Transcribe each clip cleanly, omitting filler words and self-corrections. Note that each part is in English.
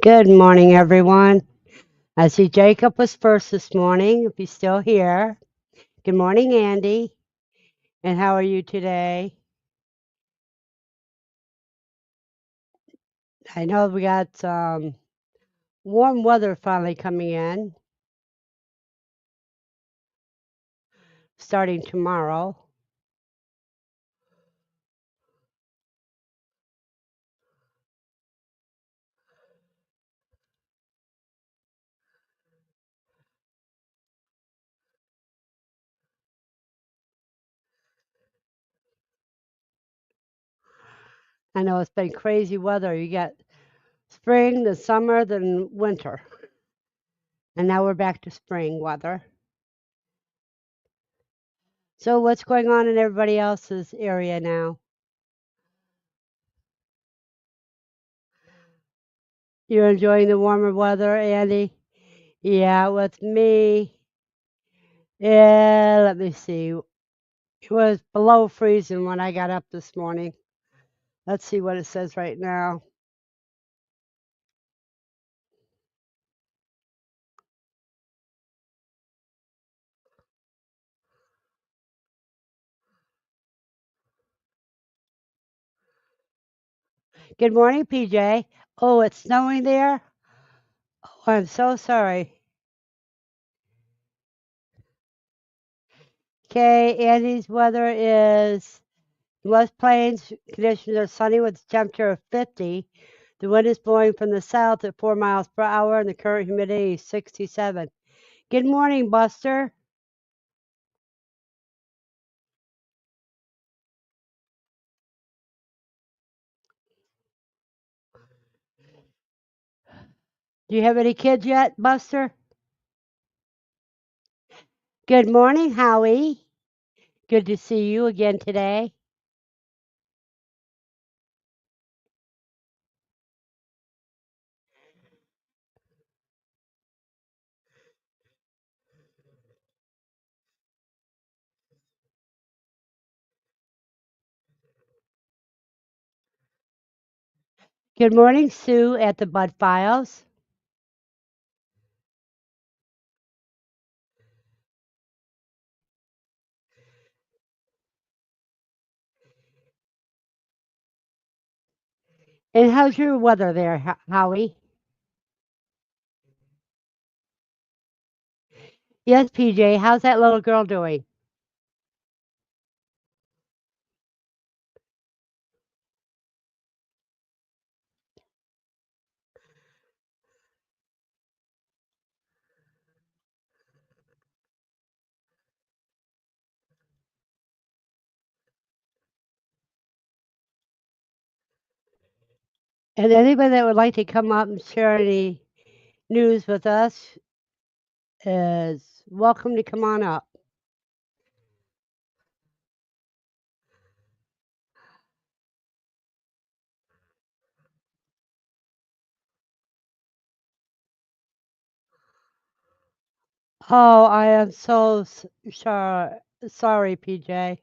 Good morning, everyone. I see Jacob was first this morning, if he's still here. Good morning, Andy. And how are you today? I know we got some warm weather finally coming in, starting tomorrow. I know it's been crazy weather. You got spring, then summer, then winter. And now we're back to spring weather. So, what's going on in everybody else's area now? You're enjoying the warmer weather, Andy? Yeah, with me. Yeah, let me see. It was below freezing when I got up this morning. Let's see what it says right now. Good morning, PJ. Oh, it's snowing there? Oh, I'm so sorry. Okay, Andy's weather is West Plains. Conditions are sunny with a temperature of 50. The wind is blowing from the south at 4 miles per hour, and the current humidity is 67. Good morning, Buster. Do you have any kids yet, Buster? Good morning, Howie. Good to see you again today. Good morning, Sue at the Bud Files. And how's your weather there, Howie? Yes, PJ. How's that little girl doing? And anybody that would like to come up and share any news with us is welcome to come on up. Oh, I am so sorry, PJ.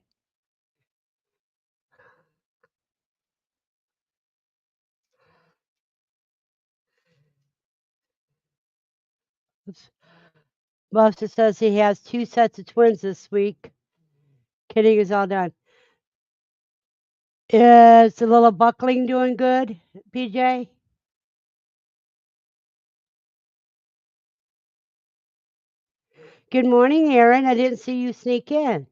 Buster says he has 2 sets of twins this week. Kidding is all done. Is the little buckling doing good, PJ? Good morning, Aaron. I didn't see you sneak in.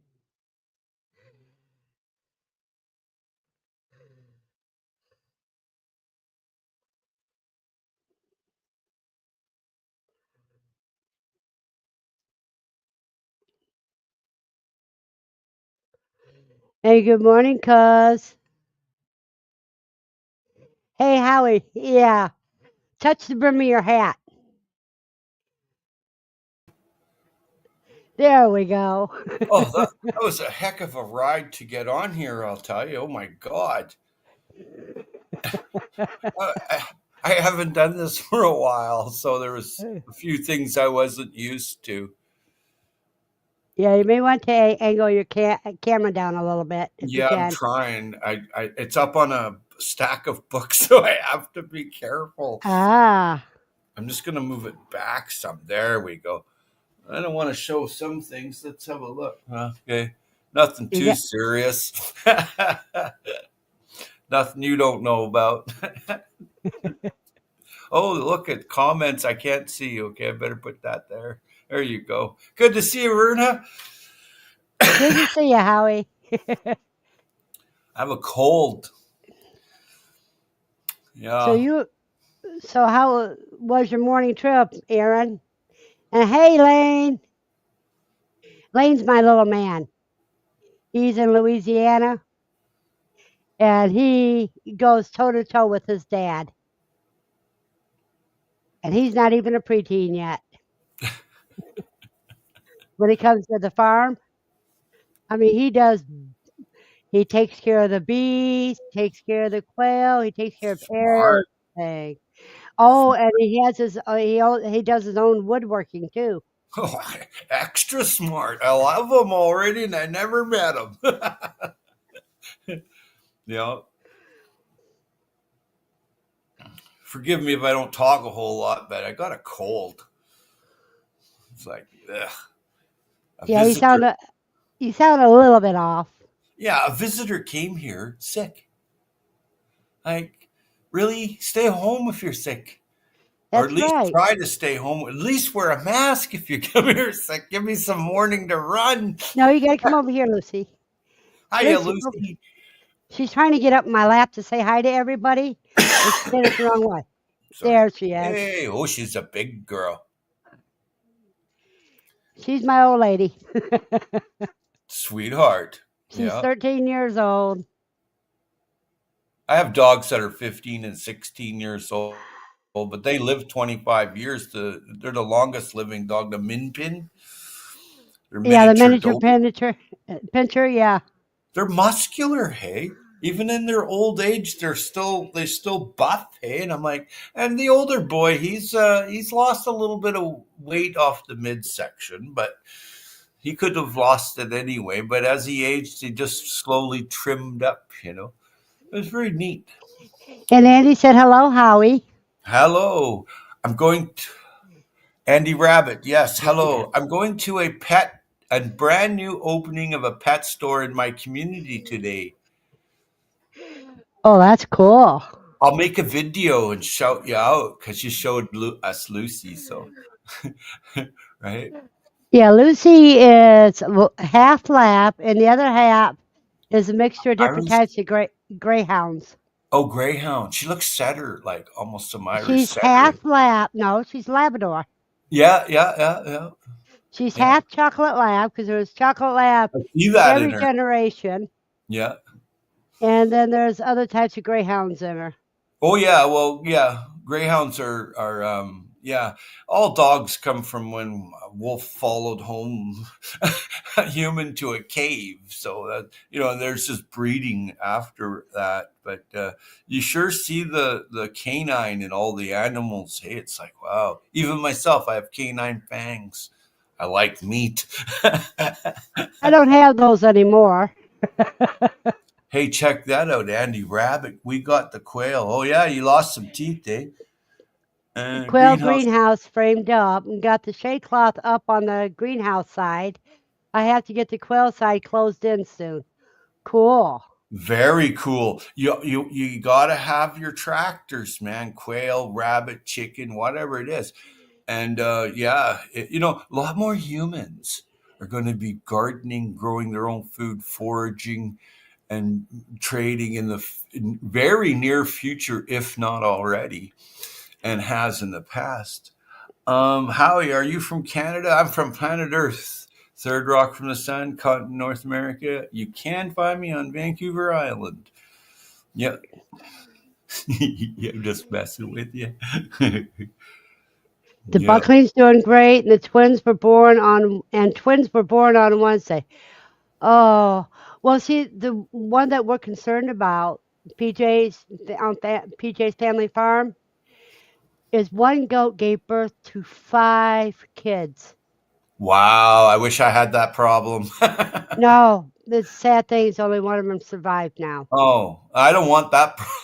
Hey, good morning, cuz. Hey, Howie. Yeah, touch the brim of your hat. There we go. Oh, that was a heck of a ride to get on here, I'll tell you. Oh my God. I haven't done this for a while, so there was a few things I wasn't used to. Yeah, you may want to angle your camera down a little bit if you Yeah, I'm can. trying. It's up on stack of books, so I have to be careful. Ah. I'm just going to move it back some. There we go. I don't want to show some things. Let's have a look. Okay. Nothing You too got, serious. Nothing you don't know about. Oh, look at comments. I can't see. Okay, I better put that there. There you go. Good to see you, Verna. good to see you, Howie. I have a cold. Yeah. So how was your morning trip, Aaron? And hey, Lane. Lane's my little man. He's in Louisiana, and he goes toe to toe with his dad. And he's not even a preteen yet. When it comes to the farm, I mean, he takes care of the bees, takes care of the quail, he takes care of Smart. everything. Oh, and he does his own woodworking too. Oh, extra smart. I love him already, and I never met him. Yeah. Forgive me if I don't talk a whole lot, but I got a cold. It's like, ugh. Yeah, you sound a little bit off. Yeah, a visitor came here sick. Like, really? Stay home if you're sick. Or That's at least right. try to stay home. At least wear a mask if you come here sick. Give me some warning to run. No, you gotta come over here, Lucy. Hiya, Lucy, Lucy. she's trying to get up in my lap to say hi to everybody. But she did it the wrong way. Sorry. There she is. Hey, oh, she's a big girl. She's my old lady. Sweetheart. She's Yeah. 13 years old. I have dogs that are 15 and 16 years old, but they live 25 years. They're the longest living dog, the Min Pin. Yeah, the miniature pincher, yeah. They're muscular, hey. Even in their old age, they still buff, hey. And I'm like, and the older boy, he's lost a little bit of weight off the midsection, but he could have lost it anyway. But as he aged, he just slowly trimmed up, It was very neat. And Andy said, hello, Howie. Hello. I'm going to Andy Rabbit. Yes, hello. I'm going to a brand new opening of a pet store in my community today. Oh, that's cool. I'll make a video and shout you out because you showed us Lucy. So, right? Yeah, Lucy is half lap, and the other half is a mixture of different types of greyhounds. Oh, greyhound. She looks setter, like almost some Irish She's setter. half lap. No, she's Labrador. Yeah. She's half chocolate lab because there was chocolate lab every generation. Yeah. And then there's other types of greyhounds in her. Oh yeah, well yeah, greyhounds are all dogs come from when a wolf followed home a human to a cave. So that there's just breeding after that. But you sure see the canine in all the animals. Hey, it's like wow. Even myself, I have canine fangs. I like meat. I don't have those anymore. Hey, check that out, Andy Rabbit. We got the quail. Oh, yeah, you lost some teeth, eh? Quail greenhouse framed up and got the shade cloth up on the greenhouse side. I have to get the quail side closed in soon. Cool. Very cool. You got to have your tractors, man. Quail, rabbit, chicken, whatever it is. And a lot more humans are going to be gardening, growing their own food, foraging, and trading in the very near future, if not already, and has in the past. Howie, are you from Canada? I'm from planet Earth, third rock from the sun, continent North America. You can find me on Vancouver Island. Yep. Yeah, I'm just messing with you. The Buckley's doing great, and twins were born on Wednesday. Oh, well, see, the one that we're concerned about, PJ's family farm, is one goat gave birth to 5 kids. Wow, I wish I had that problem. No, the sad thing is only one of them survived now. Oh, I don't want that problem.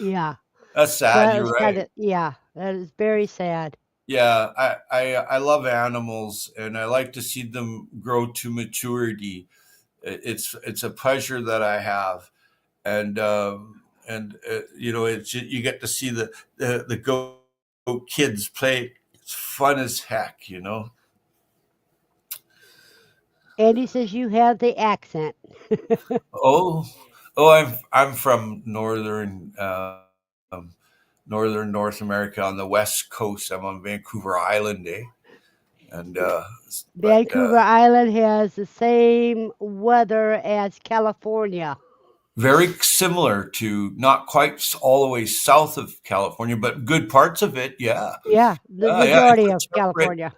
Yeah. That's So sad. that You're was kind right. of, yeah, that is very sad. Yeah, I love animals, and I like to see them grow to maturity. It's a pleasure that I have, and you know, you get to see the goat kids play. It's fun as heck, you know. Andy says you have the accent. Oh, oh, I'm from northern North America on the west coast. I'm on Vancouver Island, eh? And but Vancouver Island has the same weather as California. very similar to, not quite all the way south of California, but good parts of it. Yeah, Yeah, the yeah. It's majority a of temperate, California.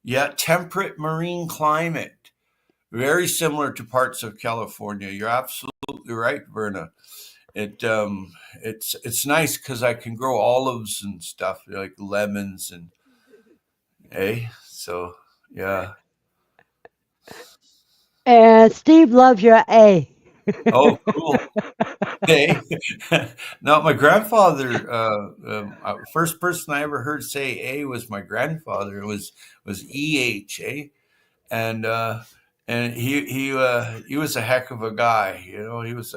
yeah, temperate marine climate. Very similar to parts of California. You're absolutely right, Verna. It's nice because I can grow olives and stuff like lemons and so yeah. And Steve loves your A. Oh, cool. Hey, now my grandfather. First person I ever heard say "a" was my grandfather. It was EH, and uh, and he was a heck of a guy. You know, he was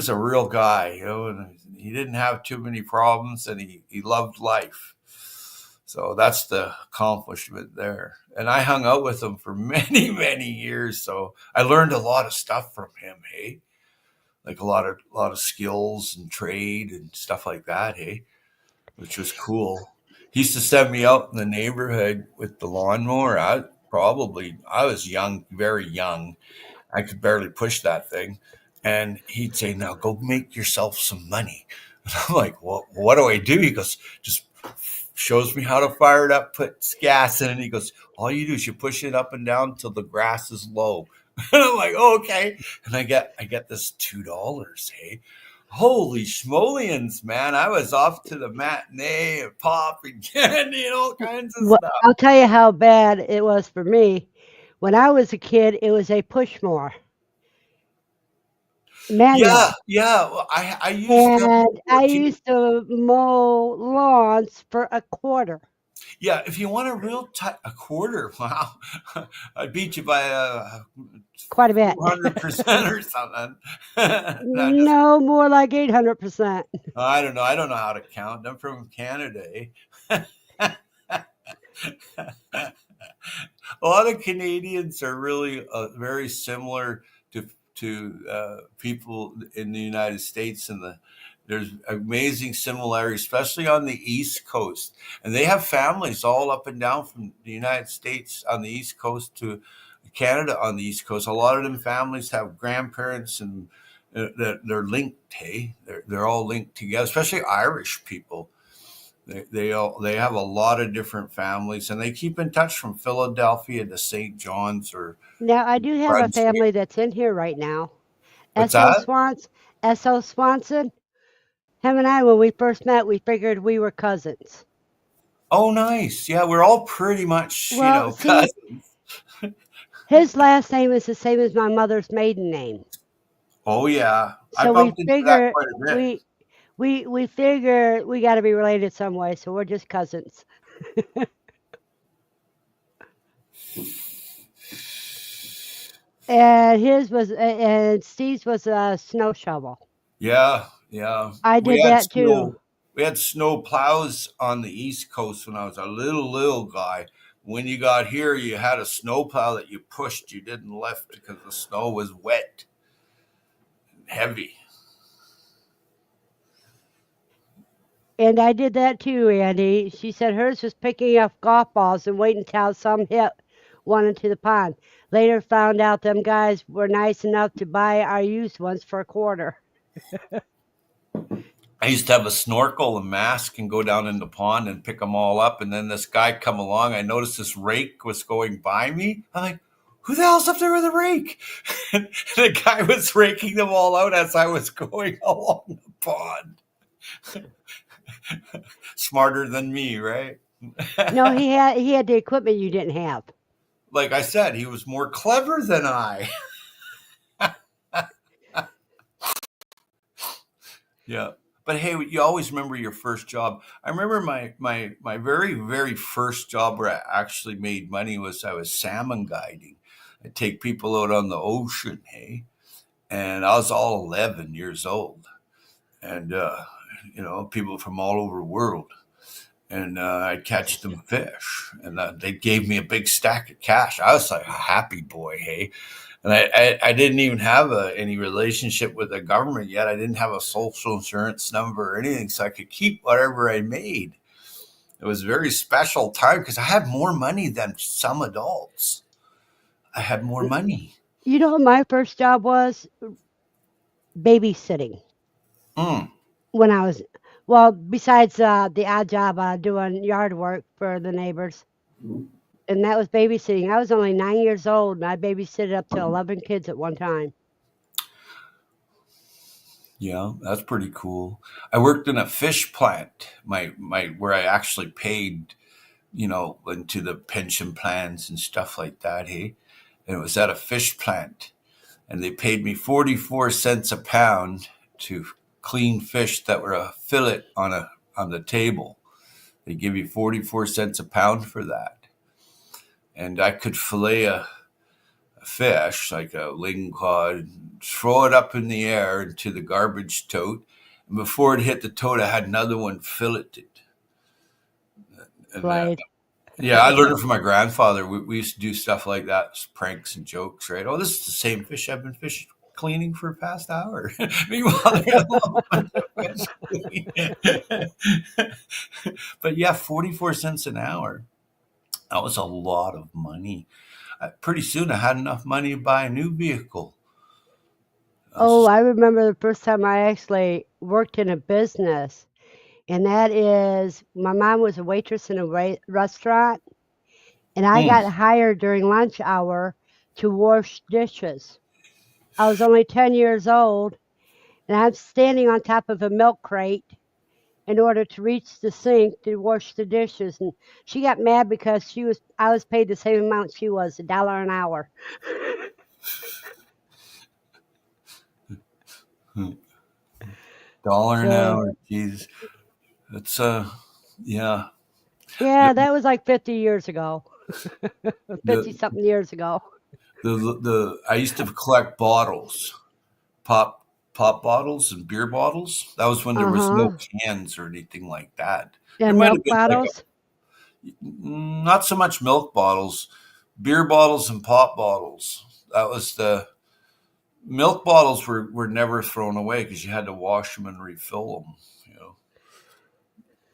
a real guy. You know, and he didn't have too many problems, and he loved life. So that's the accomplishment there. And I hung out with him for many years. So I learned a lot of stuff from him. Hey, like a lot of skills and trade and stuff like that. Hey, which was cool. He used to send me out in the neighborhood with the lawnmower. I was young, very young. I could barely push that thing. And he'd say, "Now go make yourself some money." And I'm like, "Well, what do I do?" He goes, "Just shows me how to fire it up, puts gas in it." And he goes, "All you do is you push it up and down till the grass is low." And I'm like, oh, "Okay." And I get this $2. Hey, holy schmolians, man! I was off to the matinee and pop and candy and all kinds of Well, stuff. I'll tell you how bad it was for me. When I was a kid, it was a push mower, Yeah, manual. yeah. Well, I used them And before I too. used to mow lawns for a quarter. Yeah, if you want a real tight a quarter, wow, I beat you by Quite a bit. 200% or something. No, just No, more like 800%. I don't know. I don't know how to count. I'm from Canada. Eh? A lot of Canadians are really very similar to people in the United States, and there's amazing similarities, especially on the East Coast. And they have families all up and down from the United States on the East Coast to Canada on the East Coast. A lot of them families have grandparents and they're linked. Hey, they're all linked together, especially Irish people. They have a lot of different families, and they keep in touch from Philadelphia to St. John's or Now, I do have a Brunswick. family that's in here right now. What's S.O. that? Swans, S.O. Swanson. Him and I, when we first met, we figured we were cousins. Oh, nice. Yeah, we're all pretty much, Well, see, cousins. his last name is the same as my mother's maiden name. Oh, yeah. I So we bumped into that figure quite a bit. we figure we got to be related some way, so we're just cousins. And and Steve's was a snow shovel. Yeah, yeah. I did that too. We had snow plows on the East Coast when I was a little guy. When you got here, you had a snow plow that you pushed. You didn't lift because the snow was wet and heavy. And I did that too, Andy. She said hers was picking up golf balls and waiting until some hit one into the pond. Later found out them guys were nice enough to buy our used ones for a quarter. I used to have a snorkel and mask and go down in the pond and pick them all up. And then this guy come along. I noticed this rake was going by me. I'm like, "Who the hell's up there with a rake?" And the guy was raking them all out as I was going along the pond. Smarter than me, right? No, he had the equipment you didn't have. Like I said, he was more clever than I. Yeah. But hey, you always remember your first job. I remember my very, very first job where I actually made money was I was salmon guiding. I take people out on the ocean, hey, and I was all 11 years old, and people from all over the world, and I'd catch them fish, and they gave me a big stack of cash. I was like a happy boy, hey. And I didn't even have any relationship with the government yet. I didn't have a social insurance number or anything, so I could keep whatever I made. It was a very special time because I had more money than some adults. I had more money. You know what my first job was? Babysitting. Mm, When I was, well, besides the odd job doing yard work for the neighbors, and that was babysitting. I was only 9 years old, and I babysitted up to 11 kids at one time. yeah, that's pretty cool. I worked in a fish plant. My where I actually paid, into the pension plans and stuff like that. Hey, and it was at a fish plant, and they paid me 44 cents a pound to clean fish that were a fillet on the table. They give you 44 cents a pound for that. And I could fillet a fish like a lingcod, throw it up in the air into the garbage tote, and before it hit the tote, I had another one filleted. And Right. yeah, I learned it from my grandfather. We used to do stuff like that, pranks and jokes, right? Oh, this is the same fish I've been fish cleaning for the past hour. Meanwhile, they got a whole bunch of fish clean. But yeah, 44 cents an hour. That was a lot of money. Pretty soon I had enough money to buy a new vehicle. I was Oh, just, I remember the first time I actually worked in a business, and that is my mom was a waitress in a restaurant, and I mm, got hired during lunch hour to wash dishes. I was only 10 years old, and I'm standing on top of a milk crate in order to reach the sink to wash the dishes. And she got mad because I was paid the same amount she was, $1 an hour. dollar an So hour. Jesus. That's yeah. yeah, The, that was like 50 years ago, 50 the something years ago. the I used to collect bottles, pop pop bottles and beer bottles. That was when there Uh was no huh. cans or anything like that. There And might have milk been like bottles. not so much milk bottles, beer bottles and pop bottles. That was the milk bottles were never thrown away because you had to wash them and refill them.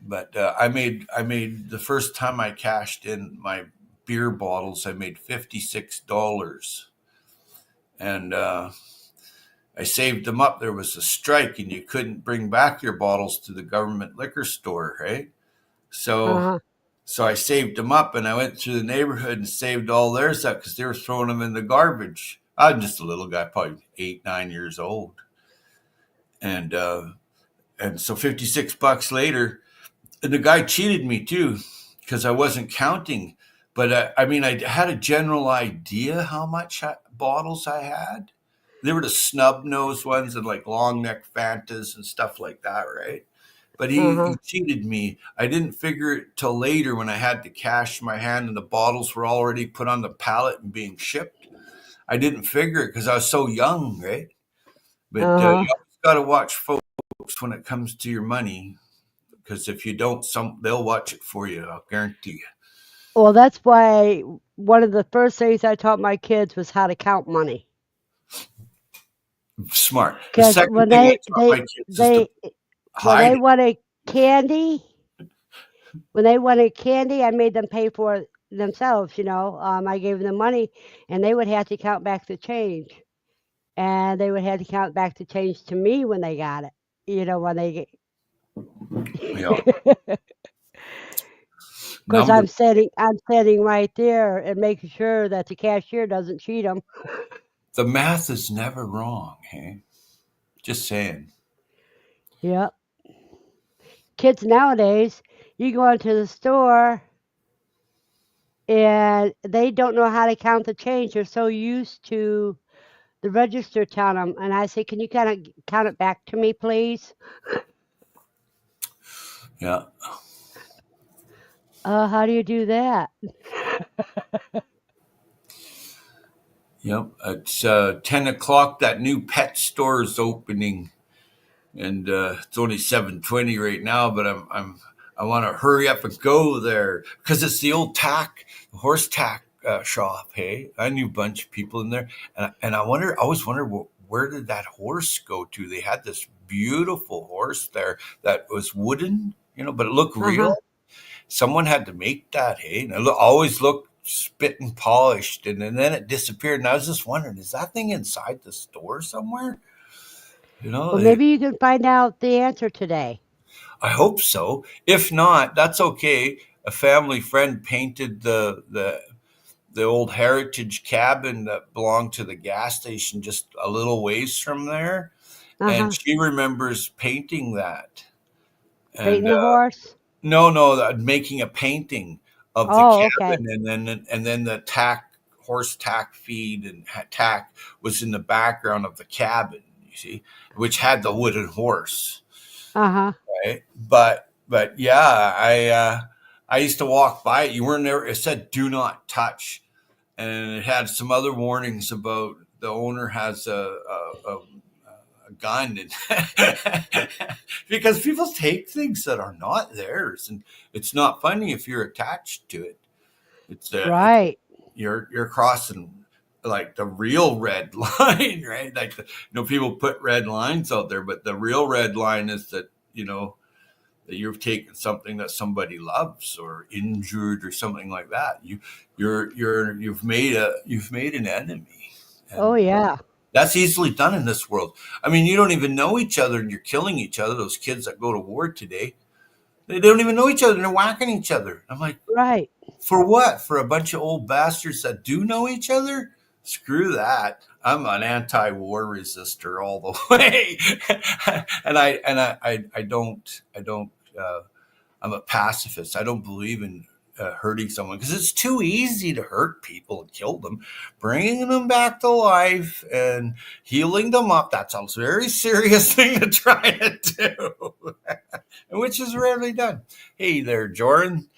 But I made the first time I cashed in my beer bottles, I made $56, and I saved them up. There was a strike, and you couldn't bring back your bottles to the government liquor store, right? Uh So huh. so I saved them up, and I went through the neighborhood and saved all theirs up because they were throwing them in the garbage. I'm just a little guy, probably 8, 9 years old, and uh, and so $56 later, and the guy cheated me too because I wasn't counting. But I mean, I had a general idea how much bottles I had. They were the snub nosed ones and like long neck Fantas and stuff like that, right? But Uh he huh. cheated me. I didn't figure it till later when I had the cash in my hand and the bottles were already put on the pallet and being shipped. I didn't figure it because I was so young, right? But Uh you huh. always got to watch folks when it comes to your money because if you don't, they'll watch it for you. I'll guarantee you. Well, that's why one of the first things I taught my kids was how to count money. Smart. The Because second thing I taught my kids is to when hide they it. wanted candy, I made them pay for it themselves. I gave them the money, and they would have to count back the change, and they would have to count back the change to me when they got it. When they Yeah, because numbers. I'm standing right there and making sure that the cashier doesn't cheat them. The math is never wrong. Hey, just saying. Yep. Kids nowadays, you go into the store and they don't know how to count the change. They're so used to the register count them, and I say, "Can you kind of count it back to me, please?" Yeah. How do you do that? Yep. It's 10 o'clock. That new pet store is opening, and it's only 7:20 right now. But I want to hurry up and go there because it's the old horse tack shop. Hey, I knew a bunch of people in there, and I always wonder where did that horse go to? They had this beautiful horse there that was wooden, but it looked Uh-huh. real. Someone had to make that, hey? And it always looked spit and polished, and then it disappeared. And I was just wondering, is that thing inside the store somewhere? Well, maybe you can find out the answer today. I hope so. If not, that's okay. A family friend painted the old heritage cabin that belonged to the gas station just a little ways from there, and Uh-huh. she remembers painting that. And Painting the horse? no, making a painting of the Oh, okay. cabin, and then the horse tack feed and tack was in the background of the cabin. You see, which had the wooden horse, Uh-huh. right? But yeah, I used to walk by it. You weren't there. It said "Do not touch," and it had some other warnings about the owner has a gun, and because people take things that are not theirs, and it's not funny if you're attached to it. Right. You're crossing like the real red line, right? Like people put red lines out there, but the real red line is that that you've taken something that somebody loves or injured or something like that. You've made an enemy, Oh, and yeah. that's easily done in this world. I mean, you don't even know each other and you're killing each other. Those kids that go to war today, they don't even know each other and they're whacking each other. I'm like, Right. for what? For a bunch of old bastards that do know each other? Screw that. I'm an anti-war resistor all the way. and I don't I'm a pacifist. I don't believe in hurting someone because it's too easy to hurt people and kill them. Bringing them back to life and healing them up, that's a very serious thing to try to do, and which is rarely done. Hey there, Jordan.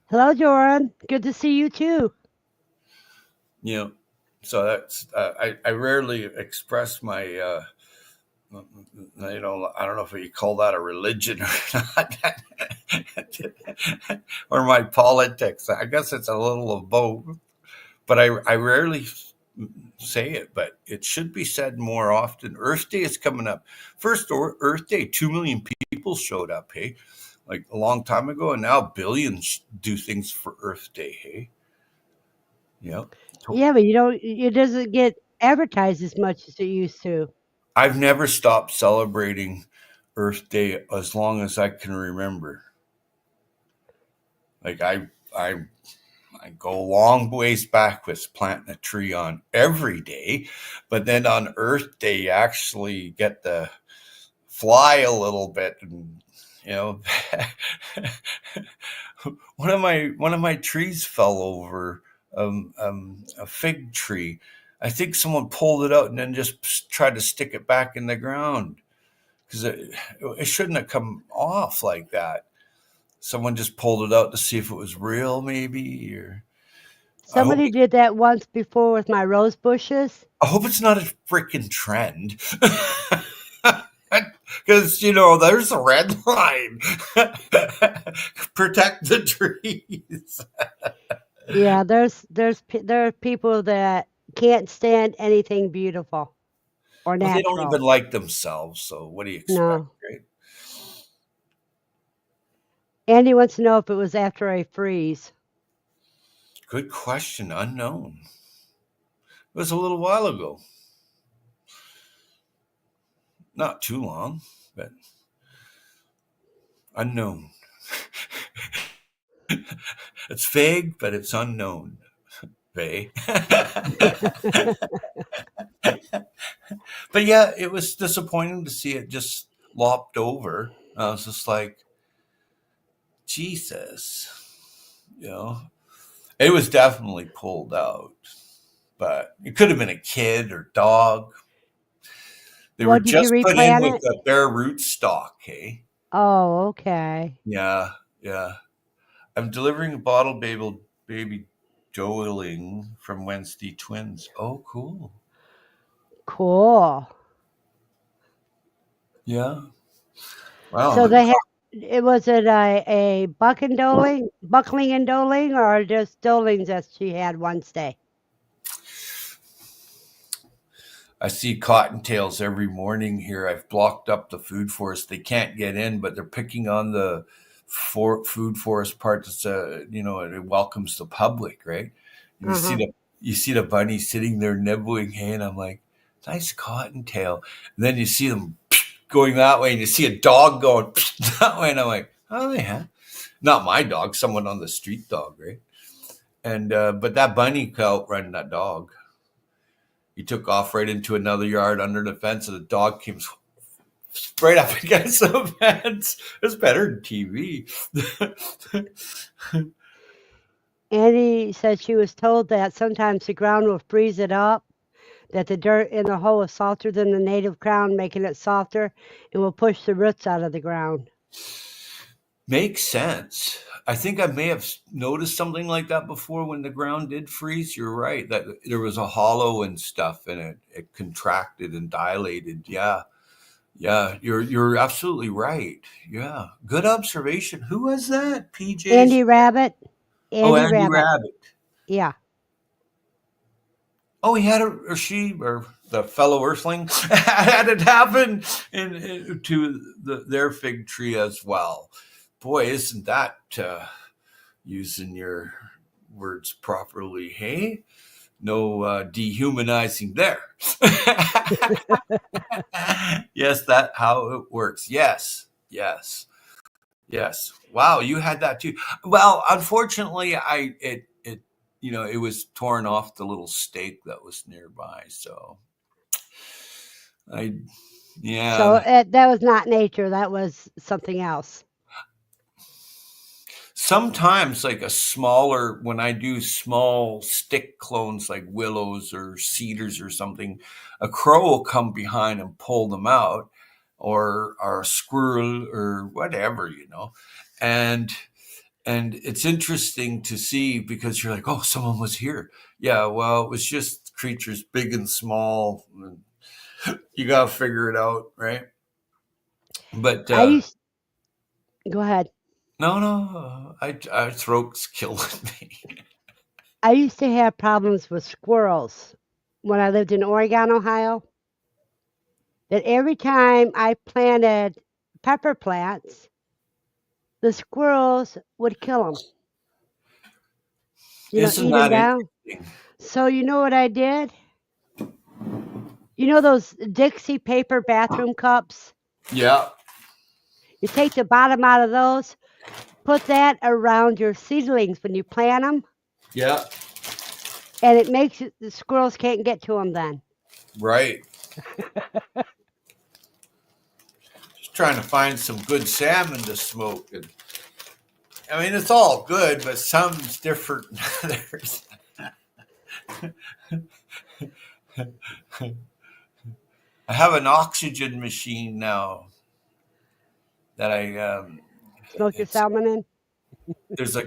Hello, Joran. Good to see you too. You know, so that's I rarely express my I don't know if you call that a religion or not, or my politics. I guess it's a little of both, but I rarely say it, but it should be said more often. Earth Day is coming up. First Earth Day, 2 million people showed up. Hey, like a long time ago, and now billions do things for Earth Day. Hey, yeah. Yeah, but it doesn't get advertised as much as it used to. I've never stopped celebrating Earth Day as long as I can remember. Like I go a long ways back with planting a tree on every day, but then on Earth Day, you actually get to fly a little bit, and you know, one of my trees fell over, a fig tree. I think someone pulled it out and then just tried to stick it back in the ground because it shouldn't have come off like that. Someone just pulled it out to see if it was real, maybe, or I hope Somebody did that once before with my rose bushes. I hope it's not a freaking trend. Because there's a red line. Protect the trees. Yeah, there are people that can't stand anything beautiful or Well, they don't even natural. like themselves. So what do you expect, No. right? Andy wants to know if it was after a freeze. Good question. Unknown. It was a little while ago. Not too long, but unknown. It's vague, but it's unknown. Vague. But yeah, it was disappointing to see it just lopped over. I was just like, Jesus, you know, it was definitely pulled out, but it could have been a kid or dog. They were Well, did you just put in replant with it? the bare root stock, hey? Oh, okay. Yeah, yeah. I'm delivering a bottle baby doeling from Wednesday Twins. Oh, cool. Cool. Yeah. Wow. So they had it was it a buckling and doling, or just dolings that she had Wednesday? I see cottontails every morning here. I've blocked up the food forest. They can't get in, but they're picking on the food forest part that's it welcomes the public, right? And Uh-huh. you see the bunny sitting there nibbling hay, and I'm like, nice cottontail. And then you see them going that way, and you see a dog going that way, and I'm like, oh yeah, not my dog, someone on the street dog, right? And but that bunny could outrun that dog. He took off right into another yard under the fence, and the dog came right up against the fence. It's better than TV. Annie said she was told that sometimes the ground will freeze it up, that the dirt in the hole is softer than the native ground, making it softer, and will push the roots out of the ground. Makes sense. I think I may have noticed something like that before when the ground did freeze. You're right that there was a hollow and stuff, and it contracted and dilated. Yeah, yeah, you're absolutely right. Yeah, good observation. Who was that? PJ's. Andy Rabbit. Oh, Andy Andy Rabbit. Rabbit. Yeah. Oh, he had or she or the fellow Earthling had it happen to their fig tree as well. Boy, isn't that using your words properly? Hey, no dehumanizing there. Yes, that how it works. Yes, yes, yes. Wow, you had that too. Well, unfortunately, it was torn off the little stake that was nearby. So I, yeah. So that was not nature. That was something else. Sometimes, like when I do small stick clones like willows or cedars or something, a crow will come behind and pull them out, or a squirrel or whatever, and it's interesting to see because you're like, oh, someone was here. Yeah, well, it was just creatures big and small. You got to figure it out, right? But go ahead. no, our throat's killing me. I used to have problems with squirrels when I lived in Oregon, Ohio. That every time I planted pepper plants, the squirrels would kill them. Isn't Eat that them down. interesting? So you know what I did? You know those Dixie paper bathroom cups? Yeah. You take the bottom out of those, put that around your seedlings when you plant them. Yeah. And it makes the squirrels can't get to them then. Right. Just trying to find some good salmon to smoke. And I mean, it's all good, but some's different than others. I have an oxygen machine now that I smoke your salmon in. There's a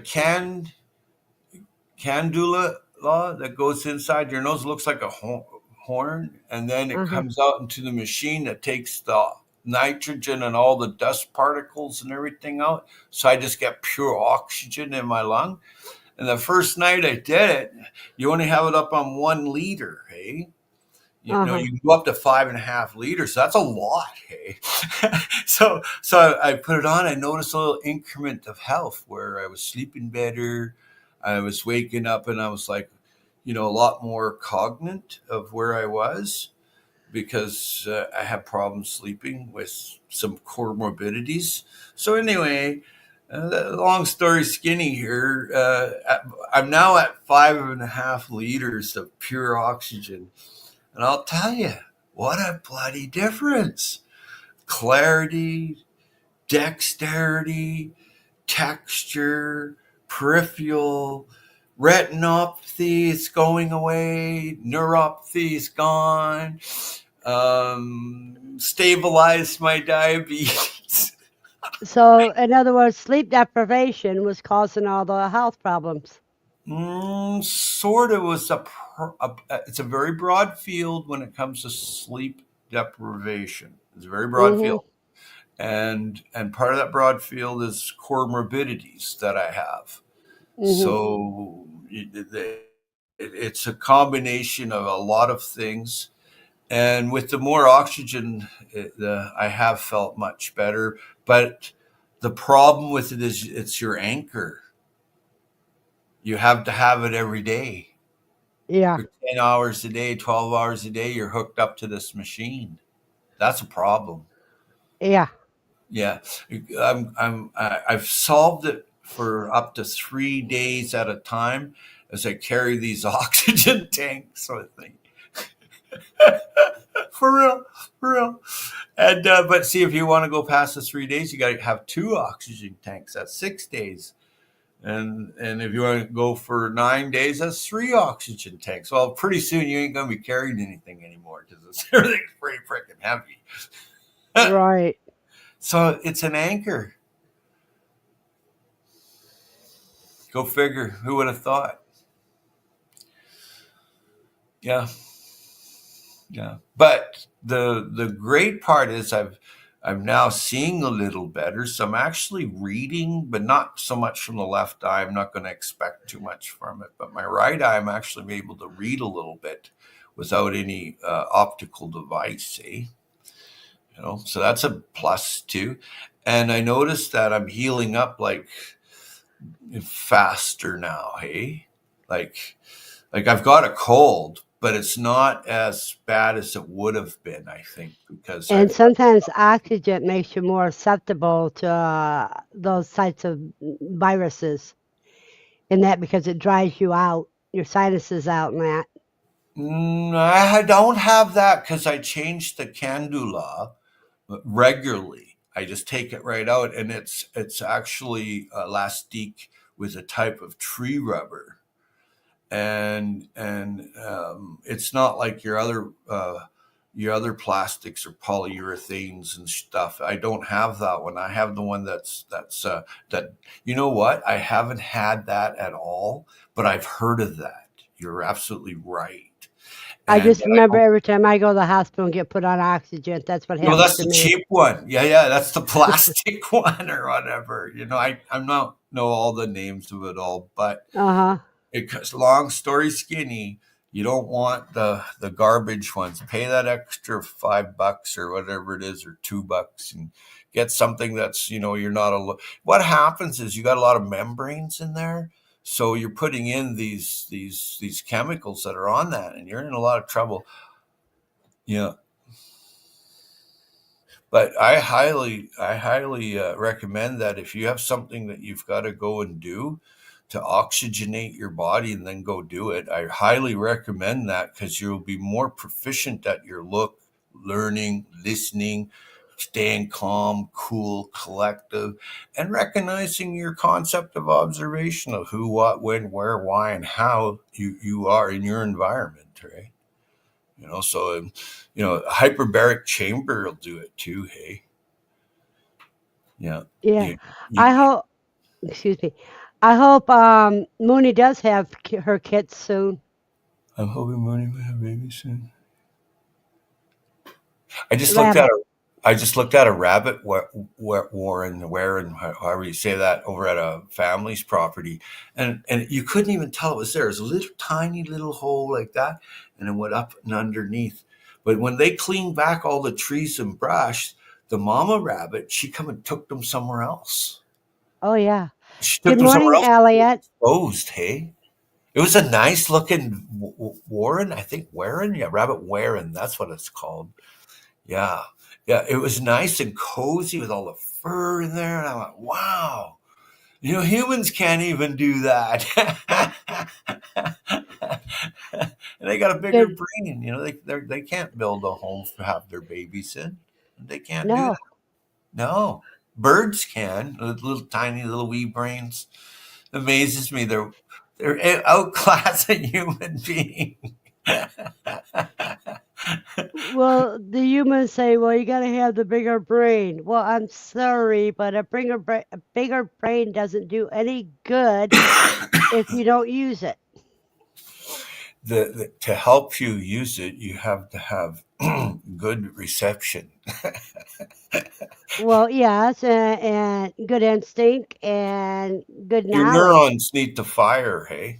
candula law that goes inside your nose. It looks like a horn, and then it comes out into the machine that takes the nitrogen and all the dust particles and everything out. So I just get pure oxygen in my lung. And the first night I did it, you only have it up on 1 liter, hey? You know, you can go up to 5.5 liters. So that's a lot, hey? so I put it on. I noticed a little increment of health where I was sleeping better. I was waking up and I was like, a lot more cognate of where I was because I have problems sleeping with some comorbidities. So anyway, long story skinny here. I'm now at 5.5 liters of pure oxygen. And I'll tell you, what a bloody difference. Clarity, dexterity, texture, peripheral, retinopathy is going away, neuropathy is gone, stabilized my diabetes. So, in other words, sleep deprivation was causing all the health problems. Sort of was it's a very broad field when it comes to sleep deprivation. It's a very broad Mhm. field. And part of that broad field is comorbidities that I have. Mhm. So it's a combination of a lot of things. And with the more oxygen, I have felt much better. But the problem with it is it's your anchor. You have to have it every day. Yeah. For 10 hours a day, 12 hours a day, you're hooked up to this machine. That's a problem. Yeah. Yeah, I've solved it for up to 3 days at a time as I carry these oxygen tanks. So I think, for real, for real. And but see, if you want to go past the 3 days, you got to have two oxygen tanks. That's 6 days. And if you want to go for 9 days, that's three oxygen tanks. Well, pretty soon you ain't gonna be carrying anything anymore because everything's pretty freaking heavy. Right. So it's an anchor. Go figure. Who would have thought? Yeah, yeah. But the great part is I'm now seeing a little better. So I'm actually reading, but not so much from the left eye. I'm not going to expect too much from it. But my right eye, I'm actually able to read a little bit without any optical device. Eh? So that's a plus too. And I noticed that I'm healing up like faster now. Hey, like I've got a cold, but it's not as bad as it would have been, I think, because And I've sometimes oxygen makes you more susceptible to those types of viruses, and that because it dries you out, your sinuses out, and that. I don't have that because I changed the candula regularly. I just take it right out, and it's actually elastic with a type of tree rubber, and it's not like your other plastics or polyurethanes and stuff. I don't have that one. I have the one that. You know what? I haven't had that at all, but I've heard of that. You're absolutely right. I And just remember every time I go to the hospital and get put on oxygen, that's what no, happens that's to the me. cheap one. Yeah, yeah, that's the plastic one or whatever. I'm not know all the names of it all, but Uh huh. because long story skinny, you don't want the garbage ones. Pay that extra $5 or whatever it is, or $2, and get something that's you're not a. What happens is you got a lot of membranes in there, so you're putting in these chemicals that are on that, and you're in a lot of trouble. Yeah, but I highly recommend that if you have something that you've got to go and do to oxygenate your body and then go do it, I highly recommend that because you'll be more proficient at your look, learning, listening, staying calm, cool, collective, and recognizing your concept of observation of who, what, when, where, why, and how you are in your environment, right? So a hyperbaric chamber will do it too. Hey, yeah, Yeah. you, you, I hope. Excuse me. I hope Mooney does have her kids soon. I'm hoping Mooney will have babies soon. I just looked at Rabbit. a, I just looked at a rabbit warren, however you say that, over at a family's property, and you couldn't even tell it was there. It was a little tiny little hole like that, and it went up and underneath. But when they cleaned back all the trees and brush, the mama rabbit, she come and took them somewhere else. Oh yeah. She took Good them somewhere morning, else. Elliot. Exposed. Hey, it was a nice looking warren. I think warren. Yeah, rabbit warren. That's what it's called. Yeah. Yeah. It was nice and cozy with all the fur in there. And I went, wow, humans can't even do that. And they got a bigger Good. brain. They can't build a home to have their babies in. They can't do that. No. No. Birds can, little tiny little wee brains. Amazes me. They're outclass a human being. Well, the humans say, well, you got to have the bigger brain. Well, I'm sorry, but a bigger brain doesn't do any good if you don't use it. To help you use it, you have to have good reception. Well, yes, and good instinct and good Your knowledge. neurons need to fire, hey?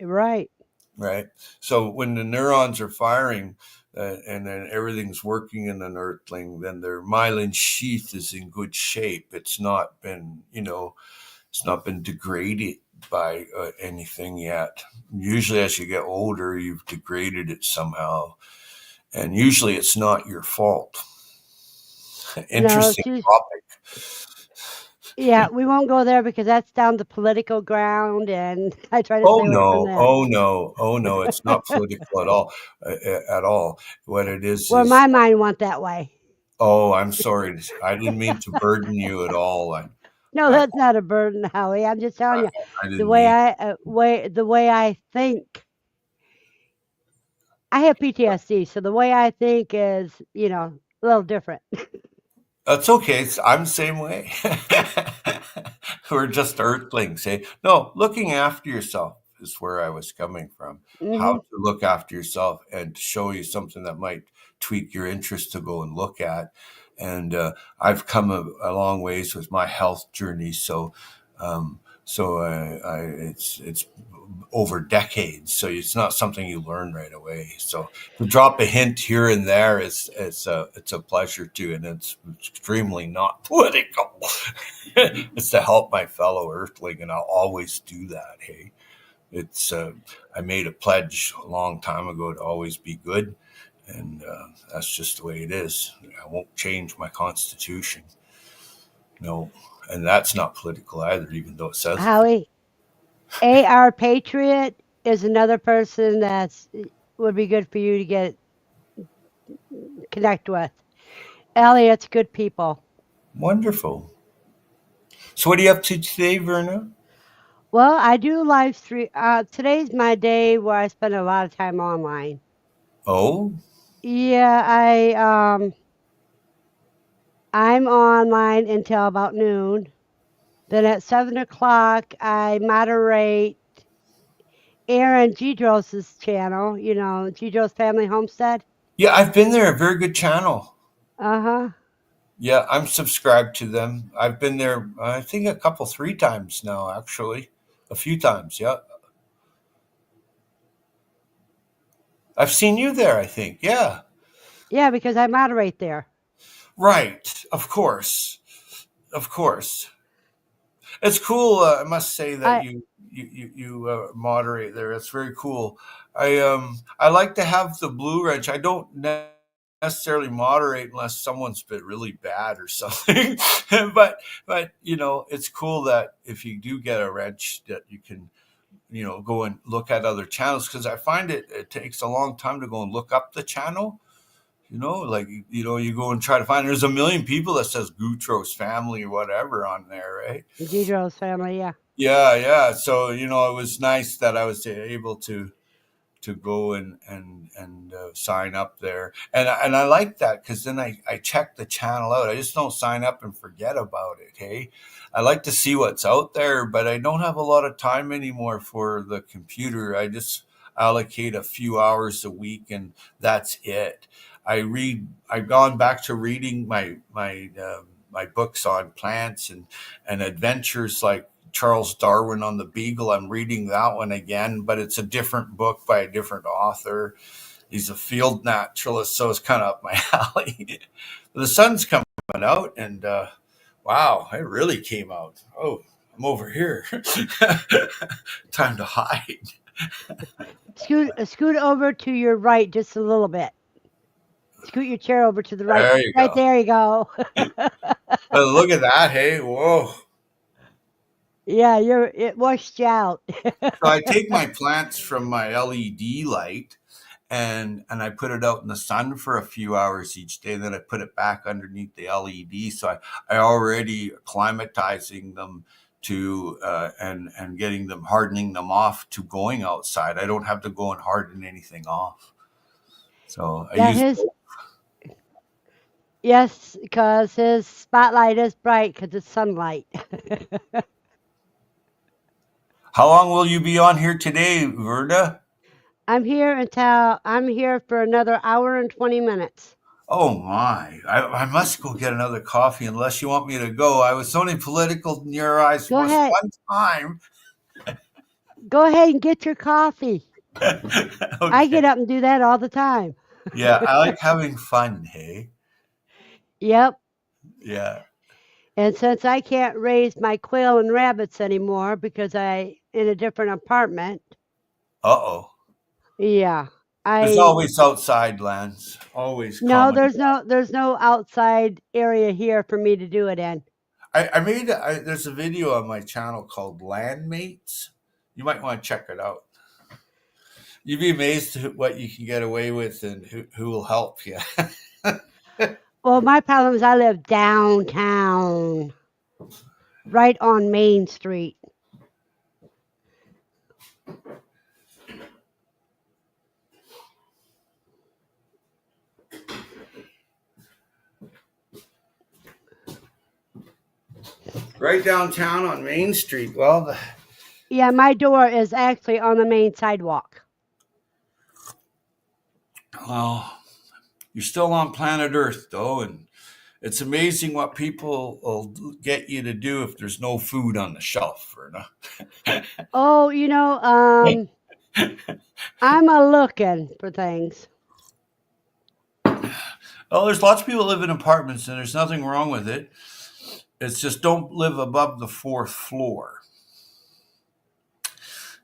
Right. Right? So when the neurons are firing and then everything's working in an earthling, then their myelin sheath is in good shape. It's not been, it's not been degraded by anything yet. Usually, as you get older, you've degraded it somehow, and usually it's not your fault. No, Interesting topic. yeah, we won't go there because that's down the political ground, and I try to Oh stay away from no! that. Oh no! Oh no! It's not political at all. At all. What it Well, is. my mind went that way. Oh, I'm sorry. I didn't mean to burden you at all. No, I, that's not a burden, Howie. I'm just telling you I the didn't way mean. the way I think. I have PTSD, so the way I think is, a little different. That's okay. I'm the same way. We're just earthlings. Hey, no, looking after yourself is where I was coming from. How Hmm. to look after yourself and to show you something that might tweak your interest to go and look at. And I've come a long ways with my health journey. It's over decades. So it's not something you learn right away. So to drop a hint here and there it's a pleasure too, and it's extremely not political. It's to help my fellow Earthling, and I'll always do that. Hey, it's I made a pledge a long time ago to always be good, and that's just the way it is. I won't change my constitution. No, and that's not political either, even though it says it. Howie, AR Patriot is another person that's would be good for you to connect with. Elliot's good people. Wonderful. So, what are you up to today, Verna? Well, I do live stream. Today's my day where I spend a lot of time online. Oh, Yeah, I'm online until about noon. Then at 7 o'clock, I moderate Aaron Gidros's channel. Gidros Family Homestead. yeah, I've been there. A very good channel. Uh huh. Yeah, I'm subscribed to them. I've been there, I think, three times now, actually. A few times, yeah. I've seen you there, I think. Yeah. Yeah, because I moderate there. Right. Of course. Of course. It's cool. I must say that I you moderate there. It's very cool. I like to have the Blue Wrench. I don't necessarily moderate unless someone's been really bad or something. but it's cool that if you do get a wrench that you can go and look at other channels, because I find it takes a long time to go and look up the channel. Like you go and try to find. There's a million people that says Gutros family or whatever on there, right? Gidros family. Yeah. Yeah, yeah. So it was nice that I was able to go and sign up there, and I like that because then I check the channel out. I just don't sign up and forget about it. Hey, I like to see what's out there, but I don't have a lot of time anymore for the computer. I just allocate a few hours a week, and that's it. I've gone back to reading my books on plants and adventures like Charles Darwin on the Beagle. I'm reading that one again, but it's a different book by a different author. He's a field naturalist, so it's kind of up my alley. The sun's coming out, and wow, it really came out. Oh, I'm over here. Time to hide. Scoot over to your right just a little bit. Scoot your chair over to the right. There you Right go. there you go. Look at that. Hey, whoa. Yeah, it washed you out. So I take my plants from my LED light and I put it out in the sun for a few hours each day. Then I put it back underneath the LED. So I already acclimatizing them to and getting them, hardening them off to going outside. I don't have to go and harden anything off. So I Yeah, use. his yes, because his spotlight is bright because it's sunlight. How long will you be on here today, Verda? I'm here for another hour and 20 minutes. Oh my! I must go get another coffee unless you want me to go. I was only political in your eyes Go was ahead. one time. Go ahead and get your coffee. I Okay. get up and do that all the time. Yeah, I like having fun. Hey. Yep. Yeah. And since I can't raise my quail and rabbits anymore because I in a different apartment, Uh-oh. yeah. There's I always outside lands. Always no, common. there's no outside area here for me to do it in. There's a video on my channel called Landmates. You might want to check it out. You'd be amazed at what you can get away with and who will help you. Well, my problem is I live downtown, right on Main Street. Right downtown on Main Street. Well, Yeah, my door is actually on the main sidewalk. you're still on planet Earth, though, and it's amazing what people will get you to do if there's no food on the shelf, Verna. Oh, I'm a looking for things. Oh, there's lots of people live in apartments, and there's nothing wrong with it. It's just don't live above the fourth floor.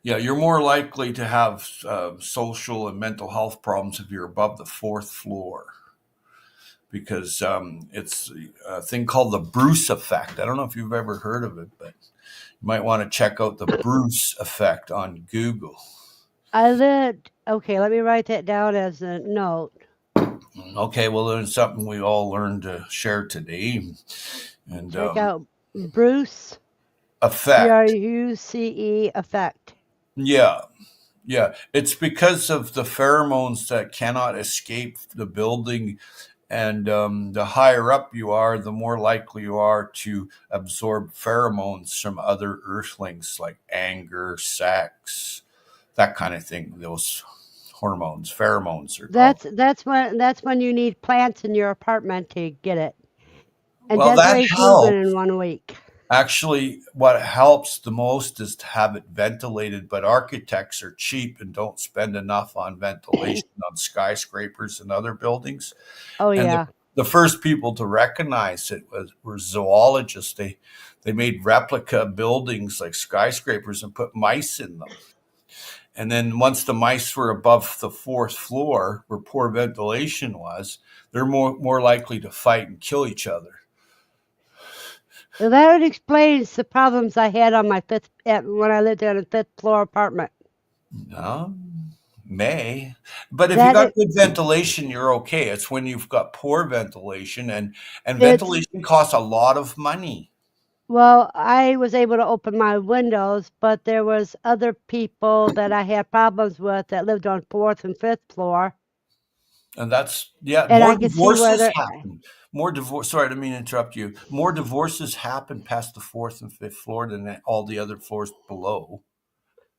Yeah, you're more likely to have social and mental health problems if you're above the fourth floor because it's a thing called the Bruce effect. I don't know if you've ever heard of it, but you might want to check out the Bruce effect on Google. Okay, let me write that down as a note. Okay, well, there's something we all learned to share today. And Check out Bruce, effect. Bruce effect. Yeah. Yeah. It's because of the pheromones that cannot escape the building. And the higher up you are, the more likely you are to absorb pheromones from other earthlings like anger, sex, that kind of thing. Those hormones, pheromones are called. That's when you need plants in your apartment to get it. And Well, that Desiree's moving helps. in 1 week. Actually, what helps the most is to have it ventilated, but architects are cheap and don't spend enough on ventilation on skyscrapers and other buildings. Oh And yeah. the first people to recognize it were zoologists. They made replica buildings like skyscrapers and put mice in them. And then once the mice were above the fourth floor, where poor ventilation was, they're more likely to fight and kill each other. Well, that explains the problems I had on my when I lived in a fifth floor apartment. No, but if you That got it, good ventilation, you're okay. It's when you've got poor ventilation, and it's ventilation costs a lot of money. well, I was able to open my windows, but there was other people that I had problems with that lived on fourth and fifth floor. And that's, yeah, And more I could see where divorces they're happen. More divorce. Sorry, I didn't mean to interrupt you. More divorces happen past the fourth and fifth floor than all the other floors below.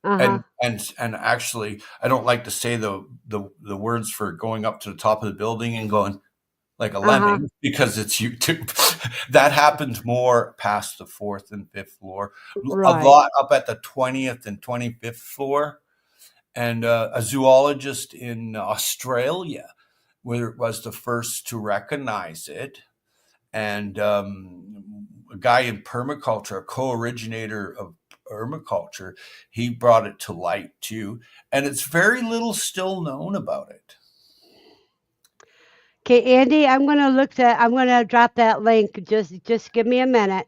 uh-huh. And actually, I don't like to say the words for going up to the top of the building and going like a Uh-huh. lemming because it's YouTube. That happened more past the fourth and fifth floor, a Right. lot up at the 20th and 25th floor. And a zoologist in Australia was the first to recognize it. And a guy in permaculture, a co-originator of permaculture, he brought it to light too. And it's very little still known about it. Okay, Andy, I'm gonna drop that link. Just give me a minute.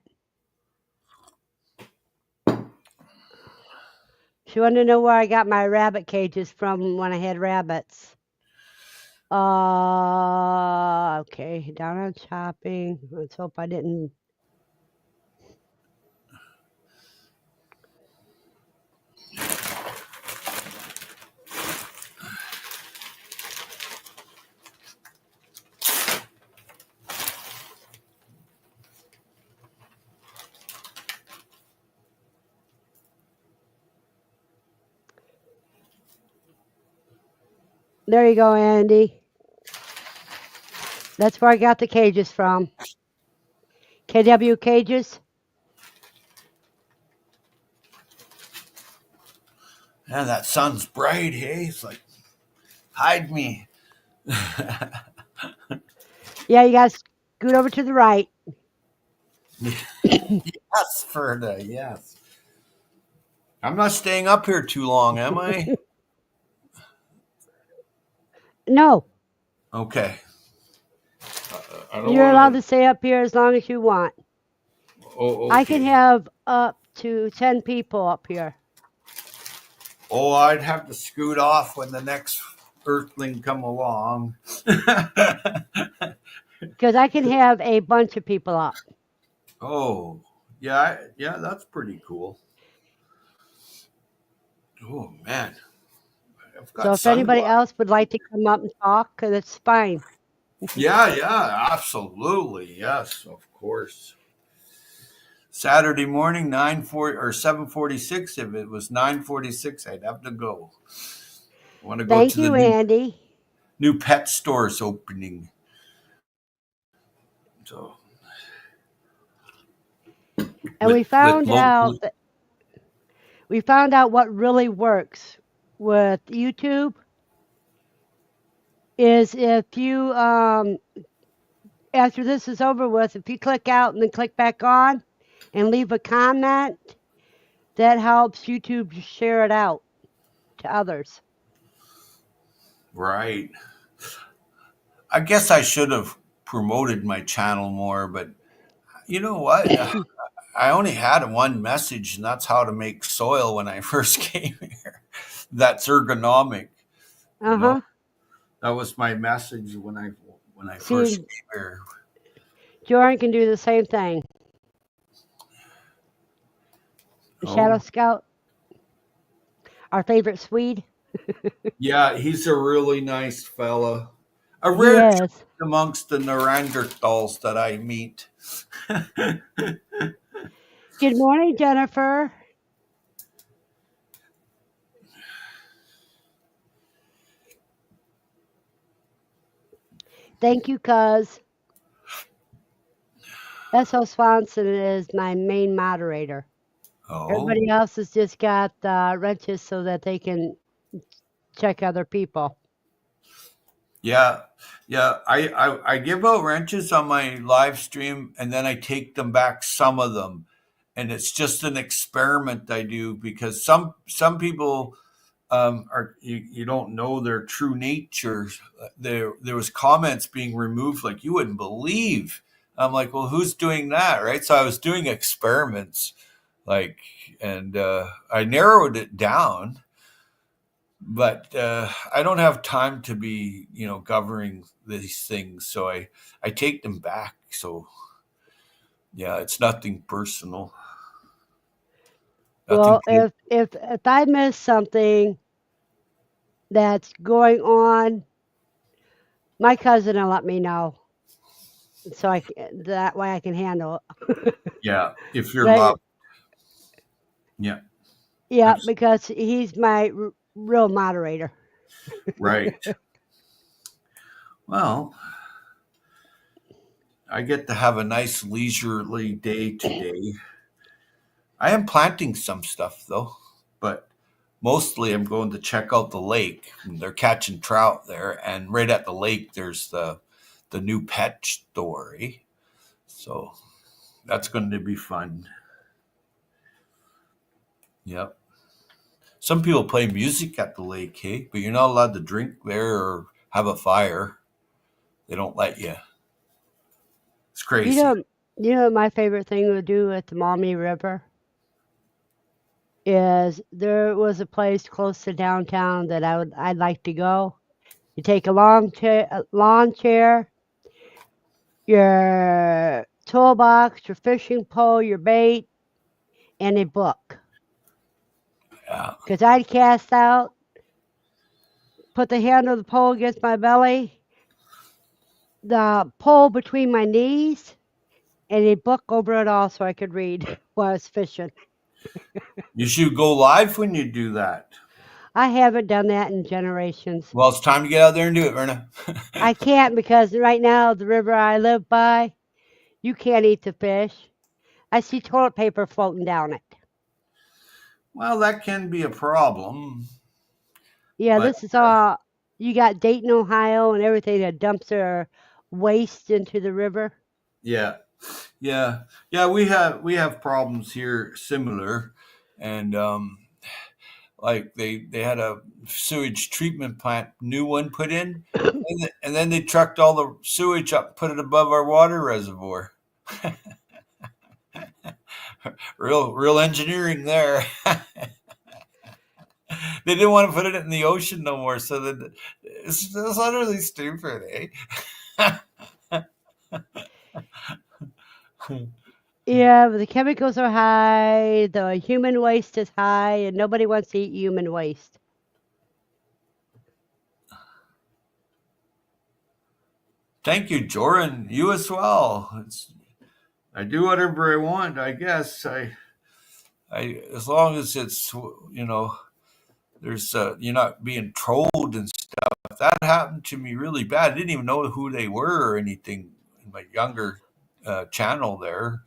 If you want to know where I got my rabbit cages from when I had rabbits. Okay, down on shopping. Let's hope I didn't. There you go, Andy. That's where I got the cages from. KW Cages. Yeah, that sun's bright, hey? It's like, hide me. Yeah, you got to scoot over to the right. Yes, Ferda, yes. I'm not staying up here too long, am I? No, Okay. I don't you're allowed want to stay up here as long as you want. Oh, I can okay. have up to 10 people up here. Oh, I'd have to scoot off when the next Earthling come along. Because I can have a bunch of people up. Oh, yeah, yeah, that's pretty cool. Oh man, I've So got if anybody sunglasses. else would like to come up and talk, that's fine. Yeah, yeah, absolutely, yes, of course. Saturday morning, 9:40 or 7:46. If it was 9:46, I'd have to go. I want to go Thank to the you, new Andy. pet stores opening. So And we with found local. out what really works with YouTube is if you after this is over with, if you click out and then click back on and leave a comment, that helps YouTube share it out to others. Right. I guess I should have promoted my channel more, but you know what? I only had one message, and that's how to make soil when I first came here. That's ergonomic. You know, Uh-huh. that was my message when I first See, came here. Jordan can do the same thing. Shadow Oh, Scout, our favorite Swede. yeah, he's a really nice fella. A He rare choice is. amongst the Neanderthals that I meet. Good morning, Jennifer. Thank you, cuz. S.O. Swanson is my main moderator. Oh, Everybody else has just got wrenches so that they can check other people. yeah, yeah. I give out wrenches on my live stream, and then I take them back, some of them, and it's just an experiment I do because some people are you don't know their true nature. There was comments being removed like you wouldn't believe. I'm like, well, who's doing that, right? So I was doing experiments, like, and I narrowed it down, but I don't have time to be, governing these things. So I take them back. So yeah, it's nothing personal. Nothing. Well, if I miss something that's going on, my cousin will let me know, so that way I can handle it. Yeah, if you're But loved. Yeah, yeah, absolutely. because he's my real moderator. Right. Well, I get to have a nice leisurely day today. I am planting some stuff though, but mostly I'm going to check out the lake. They're catching trout there, and right at the lake there's the new pet story. So that's going to be fun. Yep. Some people play music at the lake, hey, but you're not allowed to drink there or have a fire. They don't let you. It's You crazy. know, what my favorite thing to do at the Maumee River is there was a place close to downtown that I'd like to go. You take a lawn chair, your toolbox, your fishing pole, your bait, and a book. Yeah. Because I'd cast out, put the handle of the pole against my belly, the pole between my knees, and a book over it all so I could read while I was fishing. You should go live when you do that. I haven't done that in generations. Well, it's time to get out there and do it, Verna. I can't because right now the river I live by, you can't eat the fish. I see toilet paper floating down it. Well, that can be a problem, Yeah, but this is all you got Dayton, Ohio, and everything that dumps their waste into the river. yeah, yeah. We have problems here similar, and like they had a sewage treatment plant, new one put in, and then they trucked all the sewage up, put it above our water reservoir. Real engineering there. They didn't want to put it in the ocean no more, so that it's utterly stupid, eh? Yeah, but the chemicals are high, the human waste is high, and nobody wants to eat human waste. Thank you, Joran. You as well. I do whatever I want. I guess as long as it's there's you're not being trolled and stuff. That happened to me really bad. I didn't even know who they were or anything in my younger channel there,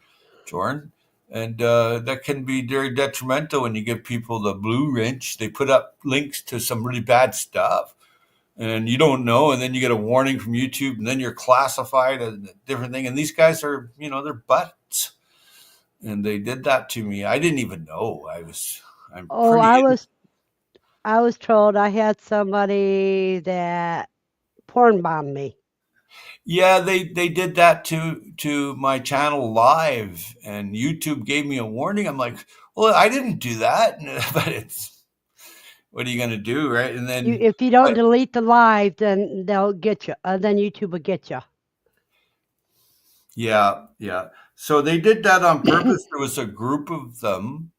Jordan. And that can be very detrimental when you give people the blue wrench. They put up links to some really bad stuff, and you don't know, and then you get a warning from YouTube, and then you're classified as a different thing. And these guys are, they're butts, and they did that to me. I didn't even know. I'm Oh, pretty. I was told I had somebody that porn bombed me. Yeah, they did that to my channel live, and YouTube gave me a warning. I'm like, well, I didn't do that, but it's what are you gonna do, right? And then, If you don't but delete the live, then they'll get you. Then YouTube will get you. yeah, yeah. So they did that on purpose. There was a group of them,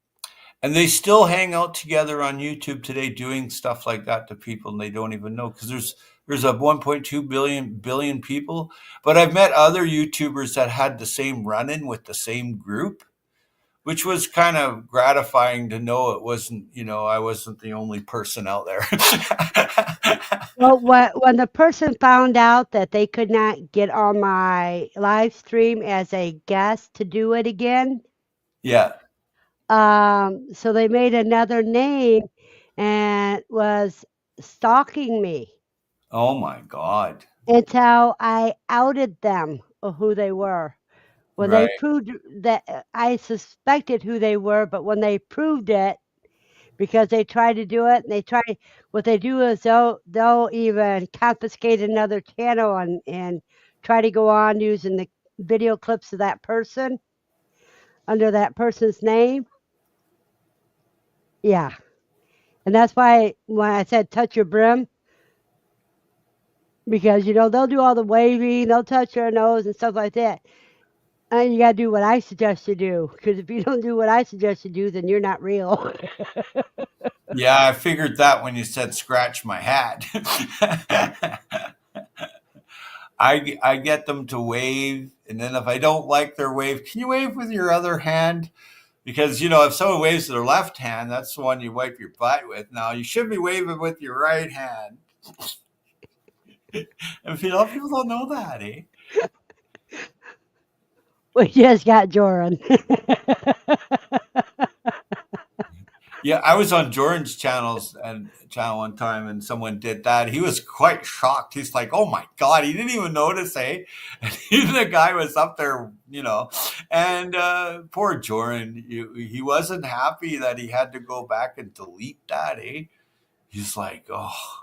and they still hang out together on YouTube today, doing stuff like that to people, and they don't even know because there's a 1.2 billion people. But I've met other YouTubers that had the same run-in with the same group, which was kind of gratifying to know it wasn't, I wasn't the only person out there. Well, when the person found out that they could not get on my live stream as a guest to do it again, Yeah. so they made another name and was stalking me Oh my God. until I outed them of who they were. When they Right. proved that I suspected who they were, but when they proved it, because they tried to do it, and what they do is they'll even confiscate another channel and try to go on using the video clips of that person under that person's name. Yeah. And that's why when I said touch your brim, because they'll do all the waving, they'll touch your nose and stuff like that. And you gotta do what I suggest you do. Because if you don't do what I suggest you do, then you're not real. Yeah, I figured that when you said scratch my hat. I get them to wave, and then if I don't like their wave, can you wave with your other hand? Because if someone waves with their left hand, that's the one you wipe your butt with. Now you should be waving with your right hand. And people don't know that, eh? We just got Joran. Yeah, I was on Jordan's channel one time, and someone did that. He was quite shocked. He's like, "Oh my God, he didn't even notice, eh?" And the guy was up there, and poor Jordan, he wasn't happy that he had to go back and delete that, eh? He's like, "Oh,"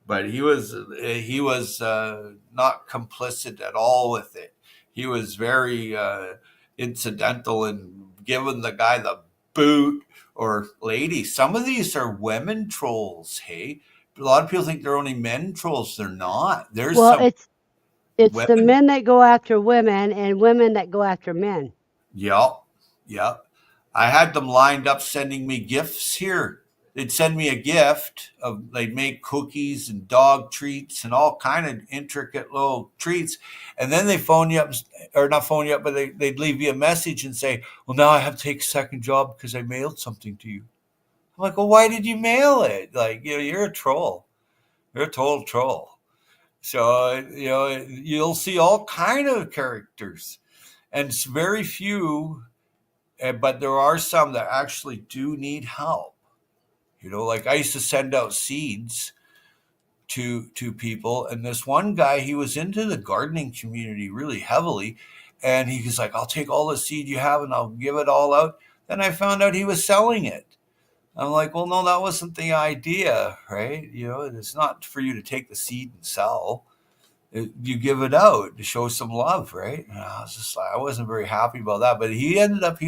but he was not complicit at all with it. He was very incidental in giving the guy the boot, or lady. Some of these are women trolls. Hey, a lot of people think they're only men trolls. They're not. There's Well, some it's the women. men that go after women and women that go after men. Yep, yep. I had them lined up sending me gifts here. They'd send me a gift of they'd make cookies and dog treats and all kind of intricate little treats, and then they phone you up, or not phone you up, but they'd leave you a message and say, "Well, now I have to take a second job because I mailed something to you." I'm like, well, why did you mail it? Like, you're a troll. You're a total troll. So, you'll see all kind of characters, and it's very few, but there are some that actually do need help. Like I used to send out seeds to people, and this one guy, he was into the gardening community really heavily, and he was like, I'll take all the seed you have and I'll give it all out. Then I found out he was selling it. I'm like, well, no, that wasn't the idea, right? It's not for you to take the seed and sell. You give it out to show some love, right? And I was just like, I wasn't very happy about that. But he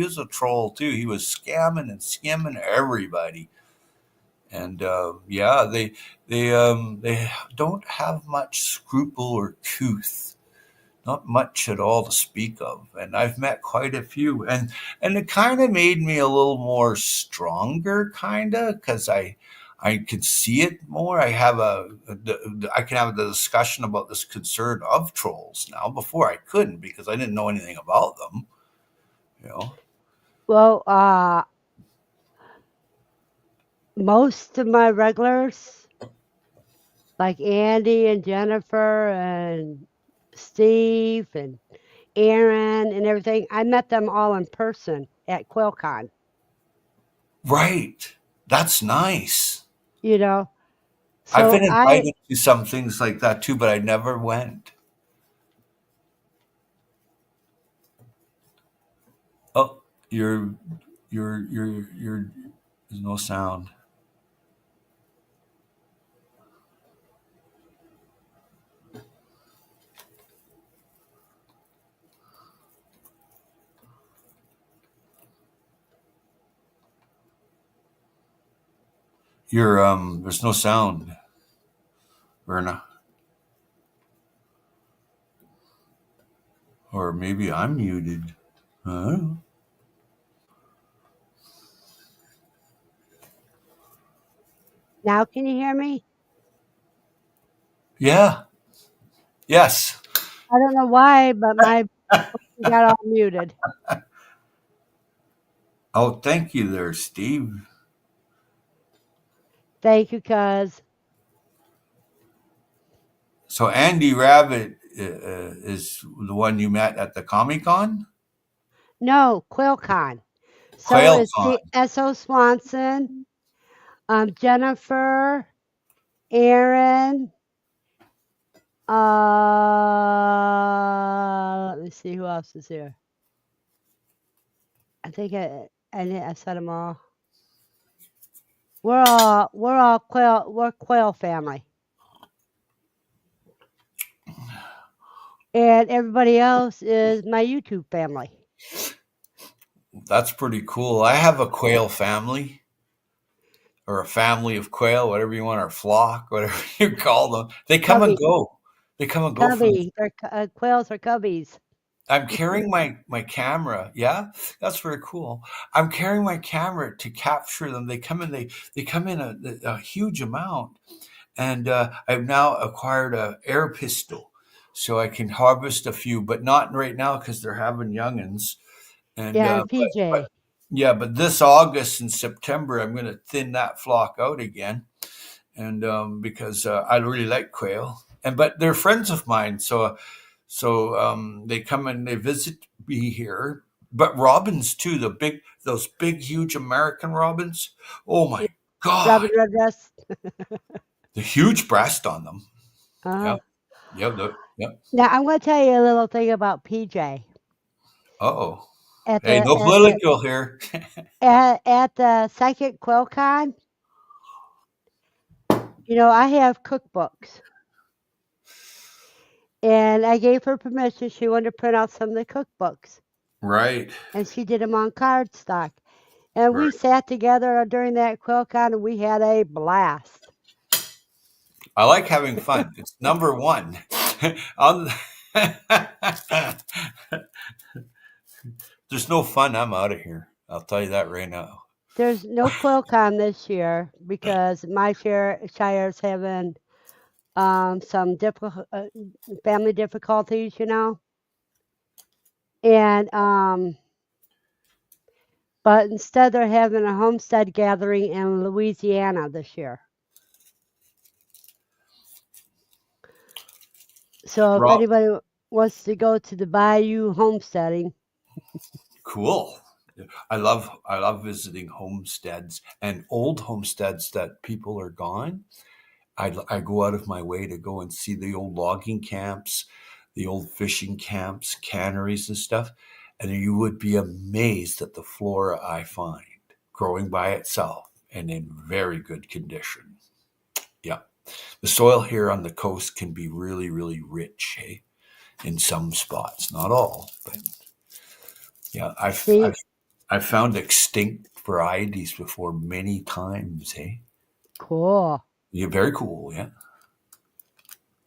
was a troll too. He was scamming and skimming everybody. And yeah, they don't have much scruple or couth, not much at all to speak of. And I've met quite a few, and it kind of made me a little more stronger, kind of, because I could see it more. I can have the discussion about this concern of trolls now. Before I couldn't because I didn't know anything about them. You know. Well, most of my regulars, like Andy and Jennifer and Steve and Aaron and everything, I met them all in person at QuailCon. Right. That's nice. You know, I've so been invited to some things like that too, but I never went. Oh, there's no sound. There's no sound, Verna. Or maybe I'm muted. Huh? now can you hear me? Yeah. Yes. I don't know why, but my got all muted. Oh, thank you there, Steve. Thank you, cuz. So Andy Rabbit is the one you met at the Comic Con? No, QuailCon. So QuailCon. it's the S.O. Swanson, Jennifer, Aaron, let me see who else is here. I think I said them all. We're all Quail family. And everybody else is my YouTube family. That's pretty cool. I have a quail family, or a family of quail, whatever you want, or flock, whatever you call them. They come and Cubby. go. They come and go from Cubby. Quails are cubbies. I'm carrying my camera. Yeah, that's very cool. I'm carrying my camera to capture them. They come in a huge amount, and I've now acquired a air pistol, so I can harvest a few, but not right now because they're having youngins. And Yeah, but, PJ. yeah, but this August and September, I'm going to thin that flock out again, and because I really like quail, but they're friends of mine, so they come and they visit me here. But robins too, those big, huge American robins. Oh my God, Robin Redbreast. the huge breast on them. Uh-huh. Yep. Now I'm going to tell you a little thing about PJ. Oh, At hey, the no political here. at the second QuailCon, I have cookbooks. And I gave her permission. She wanted to print out some of the cookbooks. Right. And she did them on cardstock. And we Right. sat together during that QuailCon and we had a blast. I like having fun. It's number one. There's no fun. I'm out of here. I'll tell you that right now. There's no QuailCon this year because my shire's having some family difficulties, And but instead they're having a homestead gathering in Louisiana this year. So if Rob, anybody wants to go to the Bayou homesteading, cool. I love visiting homesteads and old homesteads that people are gone. I go out of my way to go and see the old logging camps, the old fishing camps, canneries and stuff. And you would be amazed at the flora I find growing by itself and in very good condition. Yeah. The soil here on the coast can be really, really rich, eh? In some spots, not all, but yeah, see, I've found extinct varieties before many times, eh? cool. Yeah, very cool, yeah.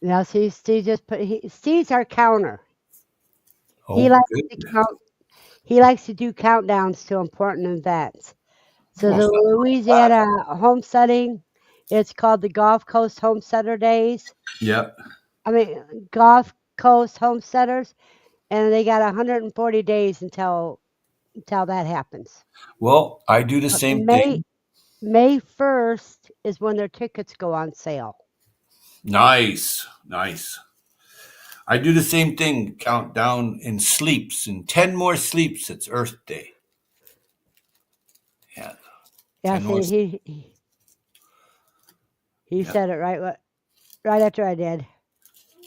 Now, see, Steve just put Steve's our counter. He Oh, likes to good. count. He likes to do countdowns to important events. So Well, the something like that. Louisiana homesteading, it's called the Gulf Coast Homesteader Days. Yeah. I mean, Gulf Coast Homesteaders, and they got 140 days until that happens. Well, I do the But same thing. May 1st is when their tickets go on sale. Nice, nice. I do the same thing. Count down in sleeps. In 10 more sleeps, it's Earth Day. Yeah, Yeah, 10 more. see, he Yeah, said it right after I did.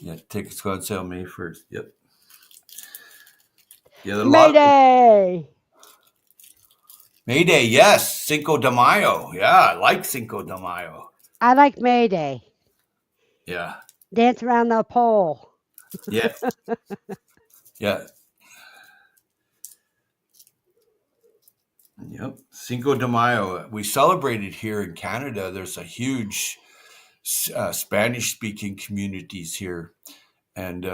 yeah. Tickets go on sale May 1st. Yep. Yeah, a lot of Mayday! May Day. Yes, Cinco de Mayo. Yeah, I like Cinco de Mayo. I like Mayday. Yeah, Dance around the pole. yeah, yeah. Yep. Cinco de Mayo. We celebrated here in Canada. There's a huge Spanish-speaking communities here, and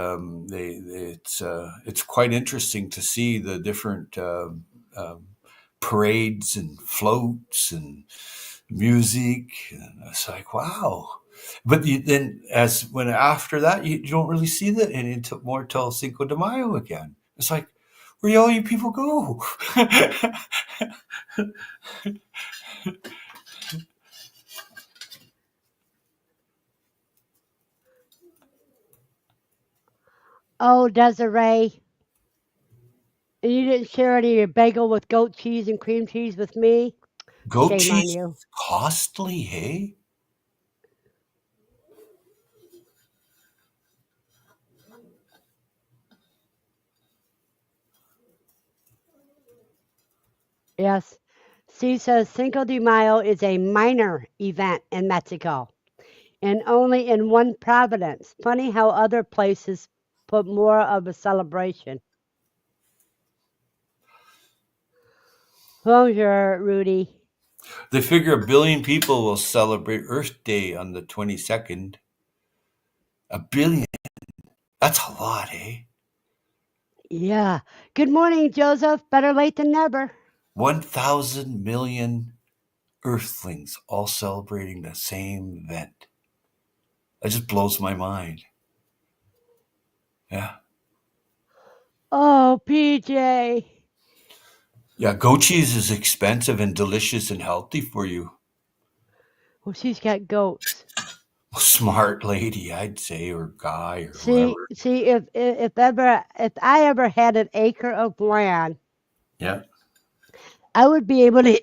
it's quite interesting to see the different parades and floats and music. And it's like wow. But then, as when after that, you don't really see that until more till Cinco de Mayo again. It's like, where all you people go? Oh, Desiree, and you didn't share any of your bagel with goat cheese and cream cheese with me? Goat Shame on cheese you. is costly, hey? Yes. Steve says Cinco de Mayo is a minor event in Mexico and only in one province. Funny how other places put more of a celebration. Bonjour, Rudy. They figure 1 billion people will celebrate Earth Day on the 22nd. 1 billion. That's a lot, eh? Yeah. Good morning, Joseph. Better late than never. 1,000 million Earthlings all celebrating the same event. That just blows my mind. Yeah. Oh, PJ. Yeah, goat cheese is expensive and delicious and healthy for you. Well, she's got goats. Smart lady, I'd say, or guy, or See, whoever. see, if I ever had an acre of land, Yeah. I would be able to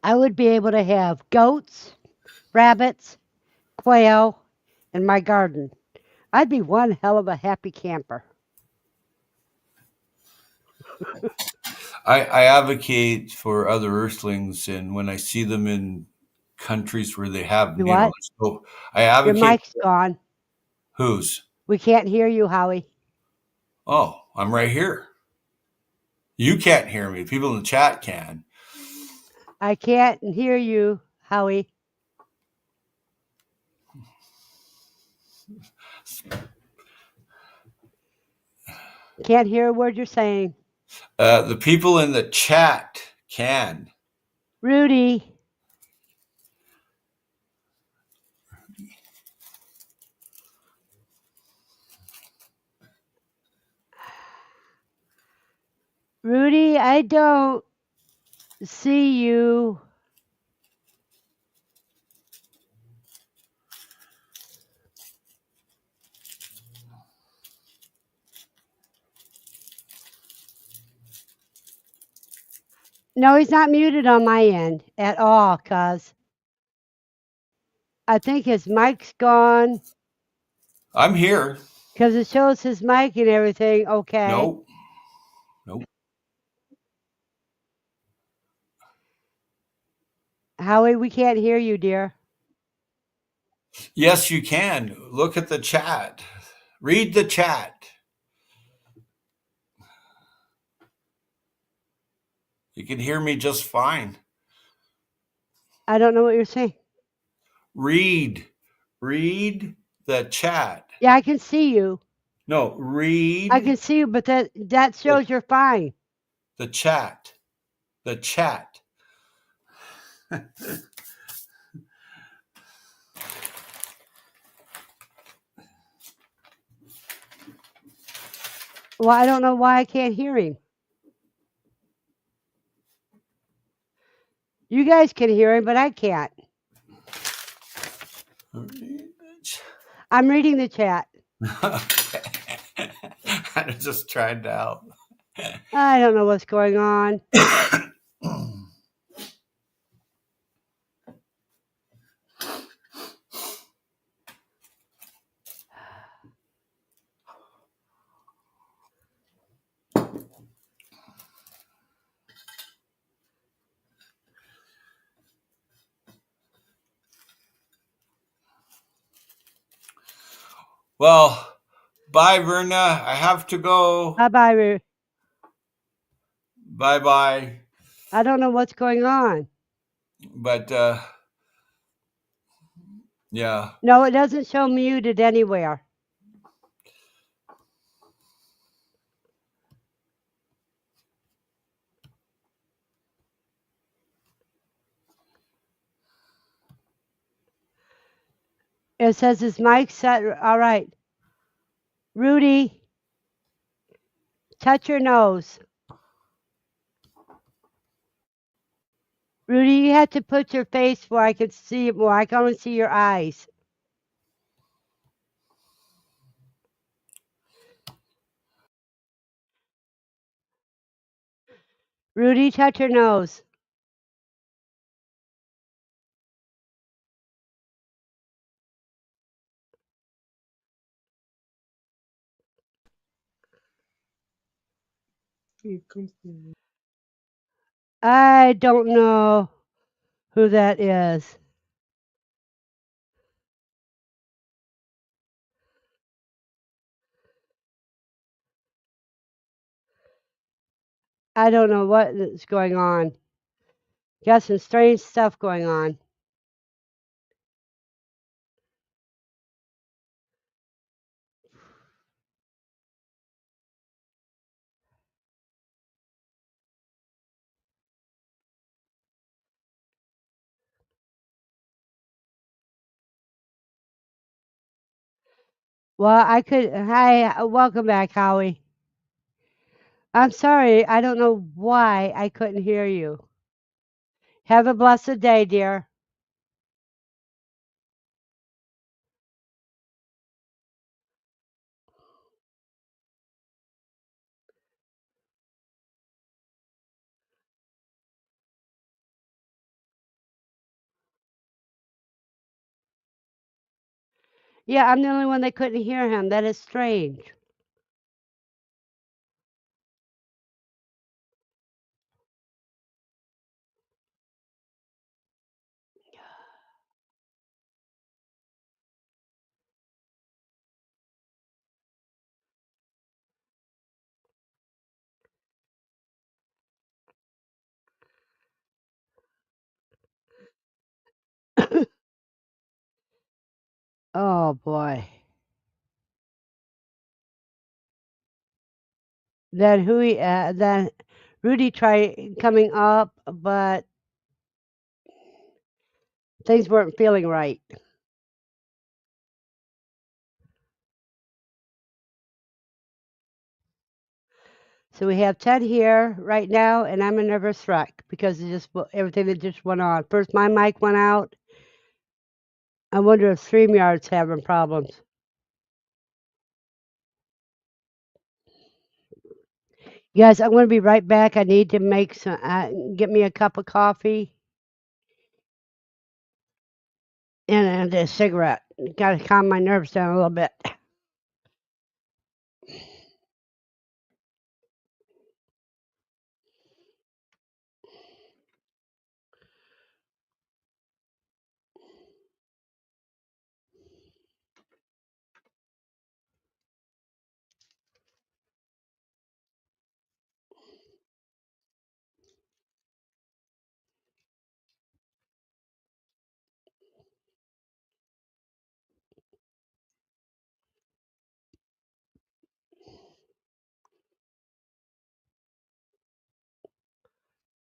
I would be able to have goats, rabbits, quail in my garden. I'd be one hell of a happy camper. I advocate for other Earthlings, and when I see them in countries where they have, You what? so I Your advocate mic's gone. whose? We can't hear you, Howie. Oh, I'm right here. You can't hear me. People in the chat can. I can't hear you, Howie. Can't hear a word you're saying. The people in the chat can. Rudy. Rudy, I don't see you. No, he's not muted on my end at all, cuz I think his mic's gone I'm here. because it shows his mic and everything. Okay. Nope. Nope. Howie, we can't hear you, dear. Yes, you can. Look at the chat. Read the chat. You can hear me just fine. I don't know what you're saying. Read the chat. Yeah, I can see you. No, read. I can see you, but that shows you're fine. The chat. The chat. Well, I don't know why I can't hear him. You guys can hear him, but I can't. I'm reading the chat. Okay. I just tried to help. I don't know what's going on. Well, bye, Verna. I have to go. Bye-bye, Rudy. Bye-bye. I don't know what's going on. But, yeah. No, it doesn't show muted anywhere. It says his mic's set. All right. Rudy, touch your nose. Rudy, you have to put your face where I can see it more. I can only see your eyes. Rudy, touch your nose. I don't know who that is. I don't know what is going on. Got some strange stuff going on. Well, I could. Hi, welcome back, Howie. I'm sorry. I don't know why I couldn't hear you. Have a blessed day, dear. Yeah, I'm the only one that couldn't hear him. That is strange. Oh boy. Then Rudy tried coming up, but things weren't feeling right. So we have Ted here right now, and I'm a nervous wreck because everything that just went on. First, my mic went out. I wonder if StreamYard's having problems. Guys, I'm going to be right back. I need to make get me a cup of coffee and a cigarette. Got to calm my nerves down a little bit.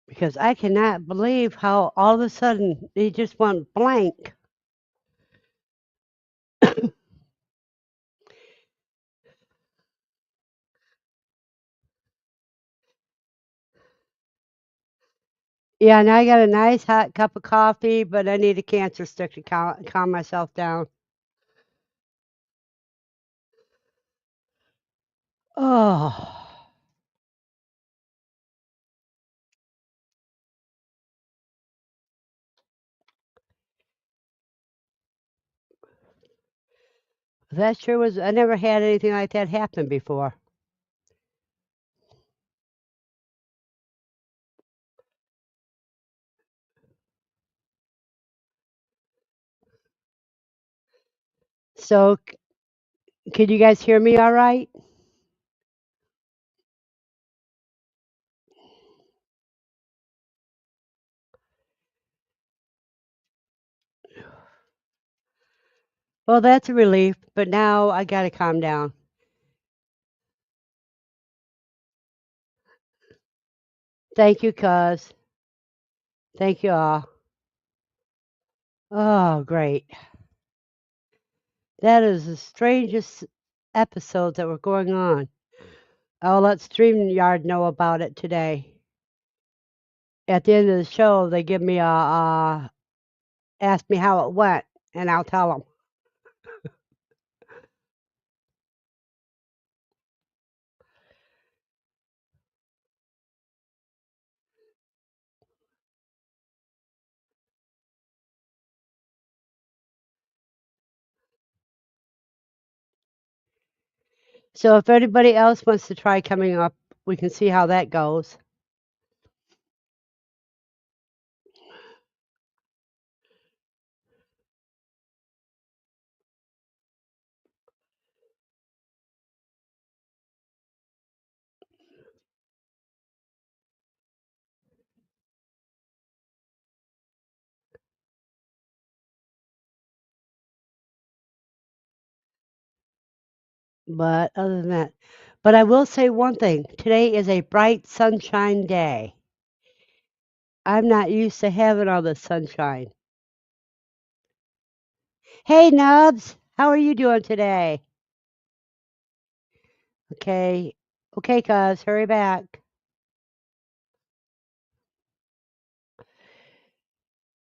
Because I cannot believe how all of a sudden he just went blank. Yeah, now I got a nice hot cup of coffee, but I need a cancer stick to calm myself down. Oh, that sure was. I never had anything like that happen before. So, can you guys hear me all right? Well, that's a relief, but now I got to calm down. Thank you, cuz. Thank you all. Oh, great. That is the strangest episode that were going on. I'll let StreamYard know about it today. At the end of the show, they give me ask me how it went, and I'll tell them. So if anybody else wants to try coming up, we can see how that goes. But other than that, but I will say one thing. Today is a bright sunshine day. I'm not used to having all this sunshine. Hey, Nubs, how are you doing today? Okay. Okay, cuz, hurry back.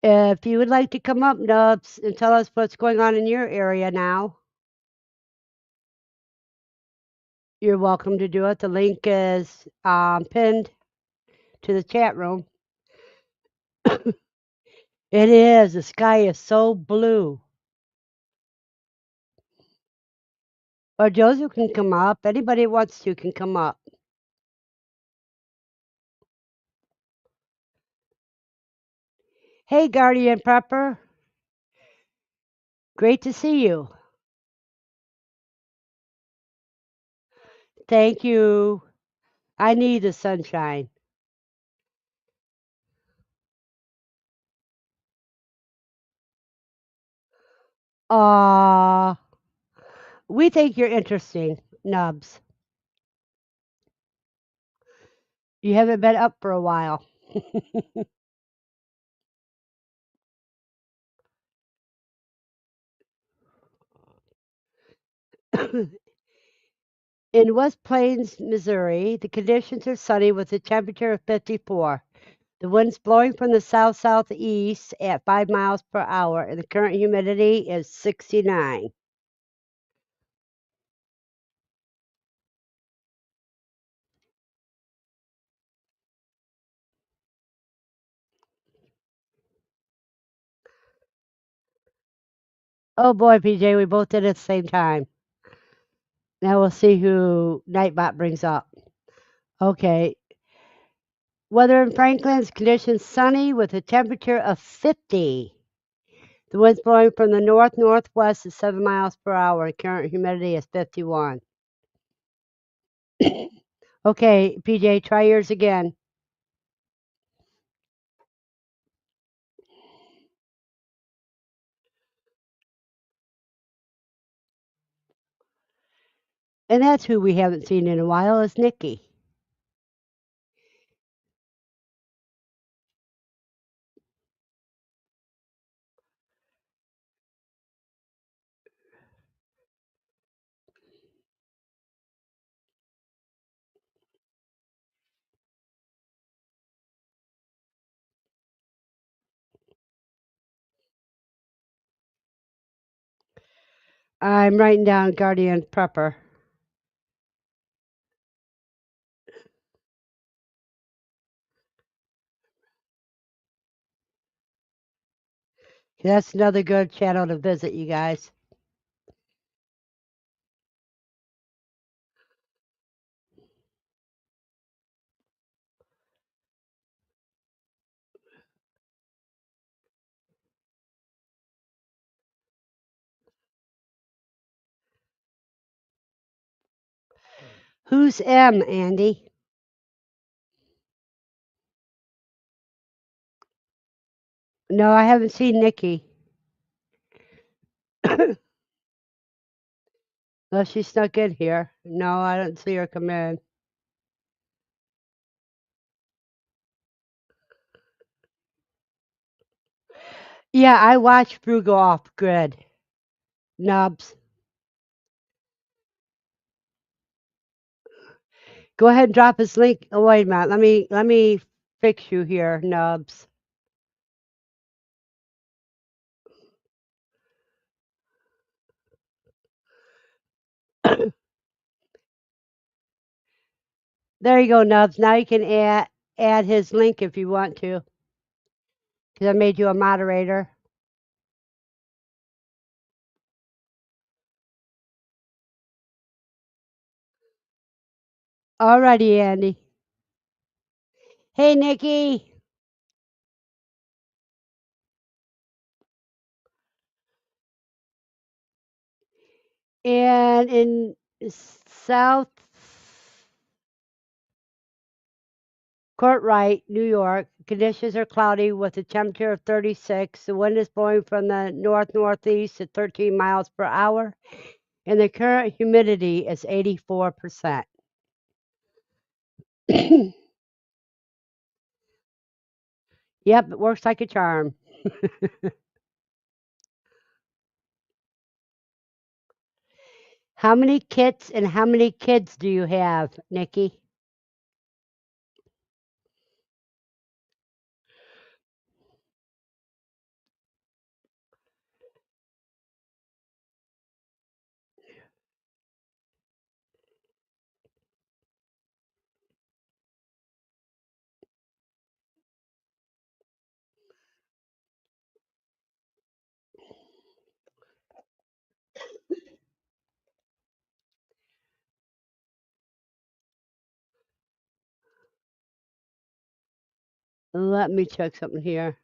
If you would like to come up, Nubs, and tell us what's going on in your area now, you're welcome to do it. The link is pinned to the chat room. It is. The sky is so blue. Or Joseph can come up. Anybody who wants to can come up. Hey, Guardian Prepper. Great to see you. Thank you. I need the sunshine. Aw, we think you're interesting, Nubs. You haven't been up for a while. In West Plains, Missouri, the conditions are sunny with a temperature of 54. The wind's blowing from the south southeast at 5 miles per hour, and the current humidity is 69. Oh boy, PJ, we both did it at the same time. Now we'll see who Nightbot brings up. Okay. Weather in Franklin's conditions sunny with a temperature of 50. The wind's blowing from the north northwest at 7 miles per hour. Current humidity is 51. Okay, PJ, try yours again. And that's who we haven't seen in a while is Nikki. I'm writing down Guardian Prepper. That's another good channel to visit, you guys. Who's M, Andy? No, I haven't seen Nikki. No, she snuck in here. No, I don't see her come in. Yeah, I watched Frugal off grid. Nubs. Go ahead and drop his link. Oh, wait a minute. Let me fix you here, Nubs. There you go, Nubs. Now you can add his link if you want to, because I made you a moderator. Alrighty, Andy. Hey, Nikki. And in South Courtright, New York, conditions are cloudy with a temperature of 36. The wind is blowing from the north northeast at 13 miles per hour, and the current humidity is 84%. Yep, it works like a charm. How many kits and how many kids do you have, Nikki? Let me check something here.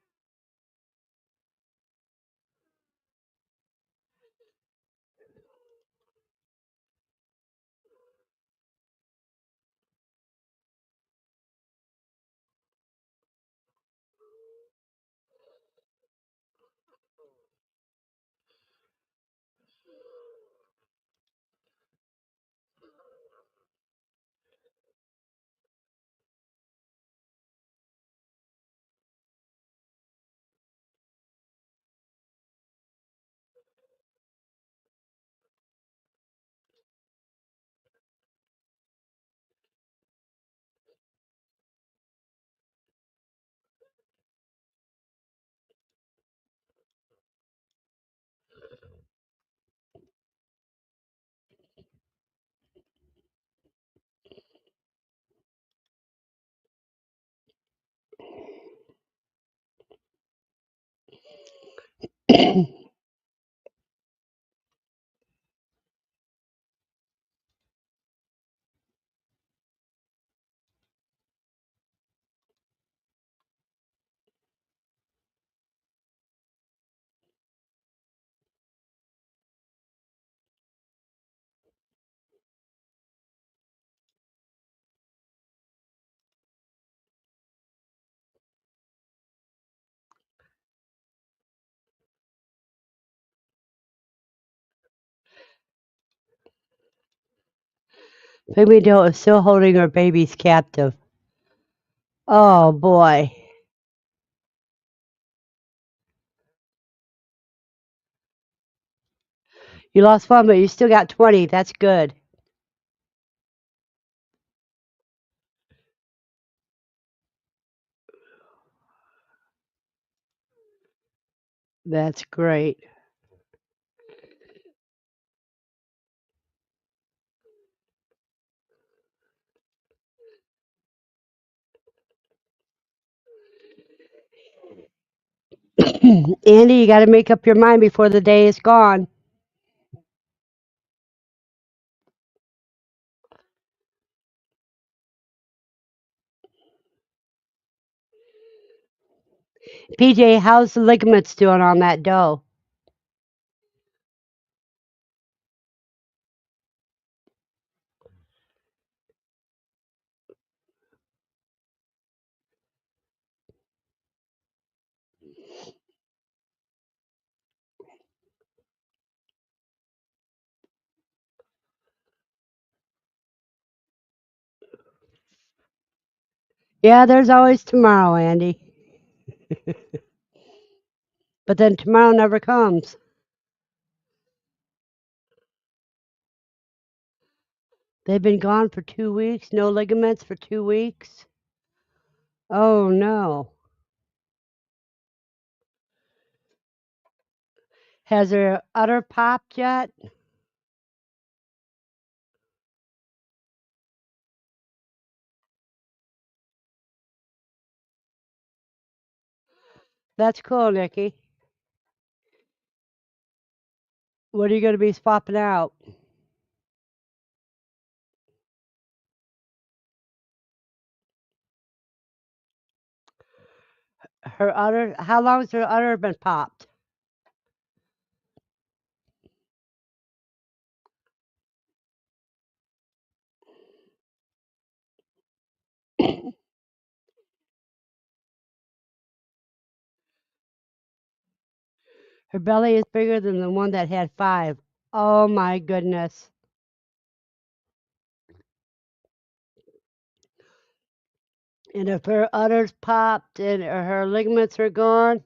Baby Doe is still holding her babies captive. Oh boy. You lost one, but you still got 20. That's good. That's great. Andy, you got to make up your mind before the day is gone. PJ, how's the ligaments doing on that doe? Yeah, there's always tomorrow, Andy. But then tomorrow never comes. They've been gone for 2 weeks. No ligaments for 2 weeks. Oh no. Has her udder popped yet? That's cool, Nikki. What are you going to be swapping out? Her udder. How long's her udder been popped? Her belly is bigger than the one that had 5. Oh my goodness. And if her udder's popped and her ligaments are gone,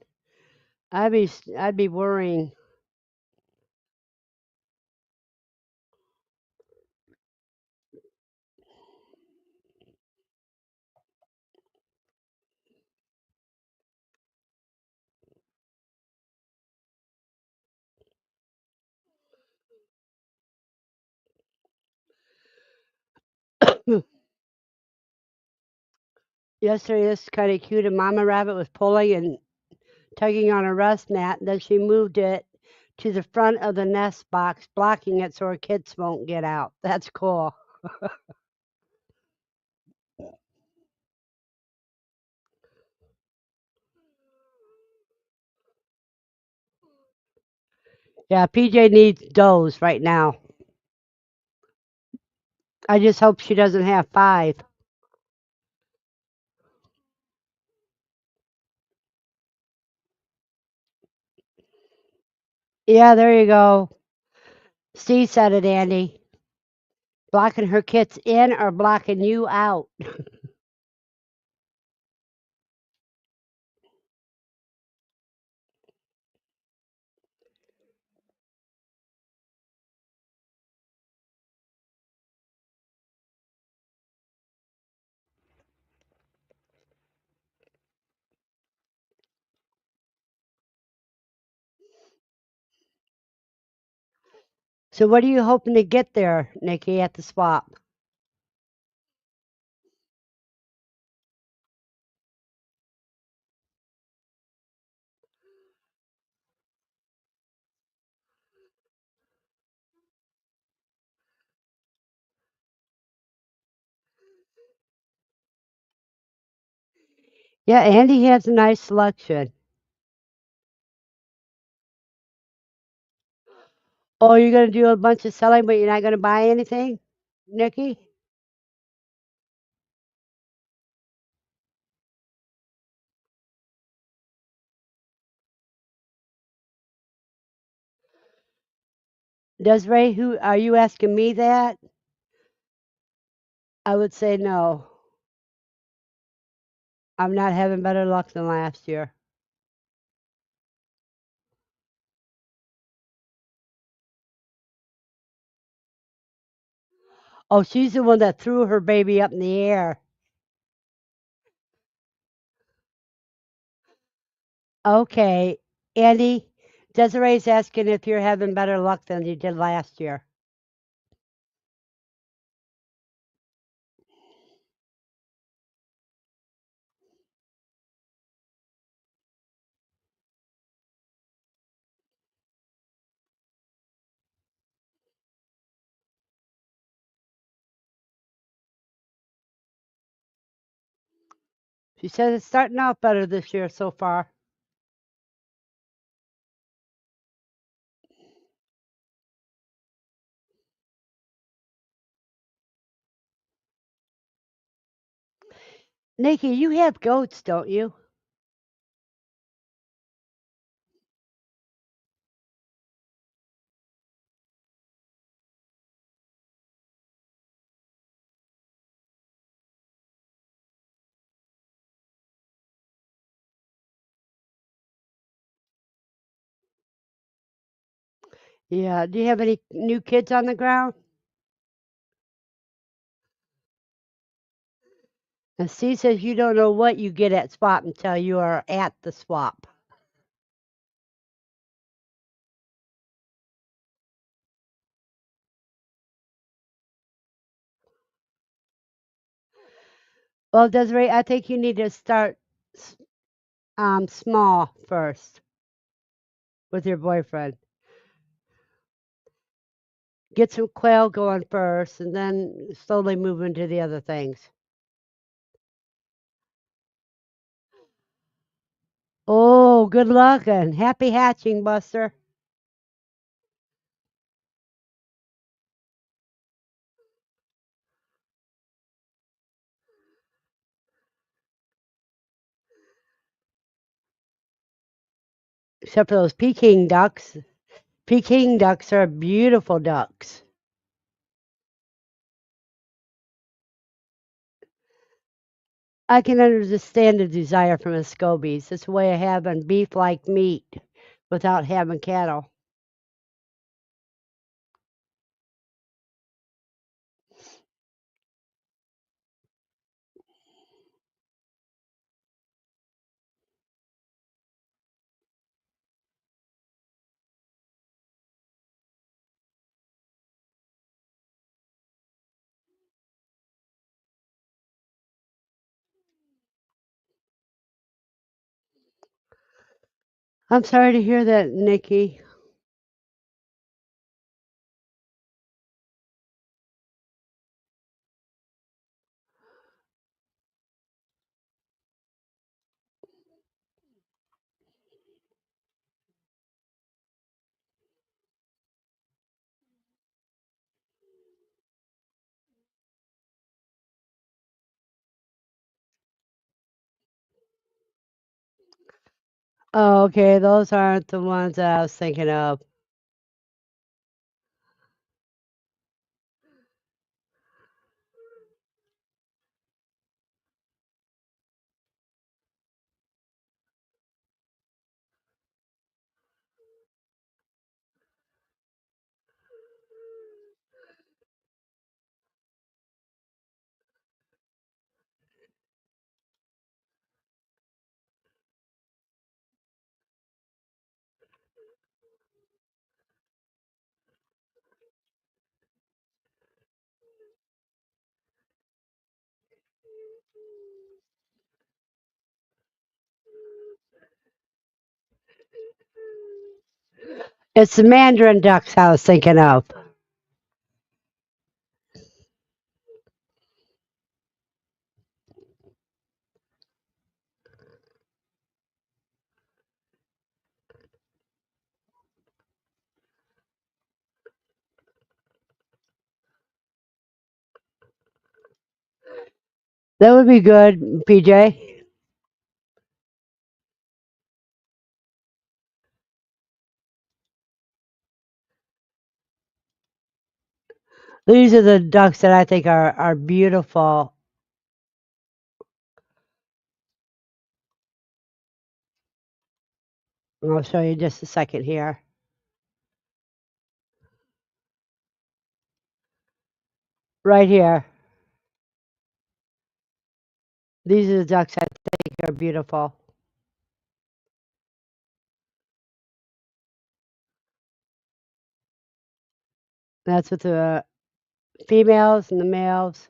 I'd be worrying. Yesterday, this is kind of cute. And Mama Rabbit was pulling and tugging on a rest mat, and then she moved it to the front of the nest box, blocking it so her kids won't get out. That's cool. Yeah, PJ needs does right now. I just hope she doesn't have 5. Yeah, there you go. Steve said it, Andy. Blocking her kids in or blocking you out. So what are you hoping to get there, Nikki, at the swap? Yeah, Andy has a nice selection. Oh, you're gonna do a bunch of selling, but you're not gonna buy anything, Nikki? Desiree, who are you asking me that? I would say no. I'm not having better luck than last year. Oh, she's the one that threw her baby up in the air. Okay, Andy, Desiree's asking if you're having better luck than you did last year. She says it's starting out better this year so far. Nikki, you have goats, don't you? Yeah. Do you have any new kids on the ground? And Steve says you don't know what you get at swap until you are at the swap. Well, Desiree, I think you need to start small first with your boyfriend. Get some quail going first, and then slowly move into the other things. Oh, good luck and happy hatching, Buster. Except for those Peking ducks. Peking ducks are beautiful ducks. I can understand the desire from the Scobies. It's a way of having beef like meat without having cattle. I'm sorry to hear that, Nikki. Oh, okay, those aren't the ones that I was thinking of. It's the mandarin ducks I was thinking of. That would be good, PJ. These are the ducks that I think are beautiful. I'll show you just a second here. Right here. These are the ducks I think are beautiful. That's with the females and the males.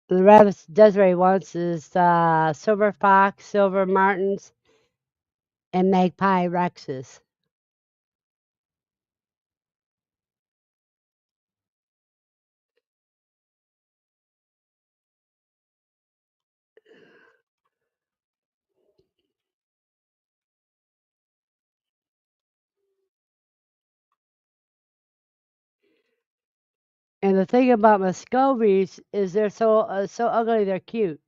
The rabbits Desiree wants is silver fox, silver martins, and magpie rexes. And the thing about Muscovies is they're so ugly they're cute.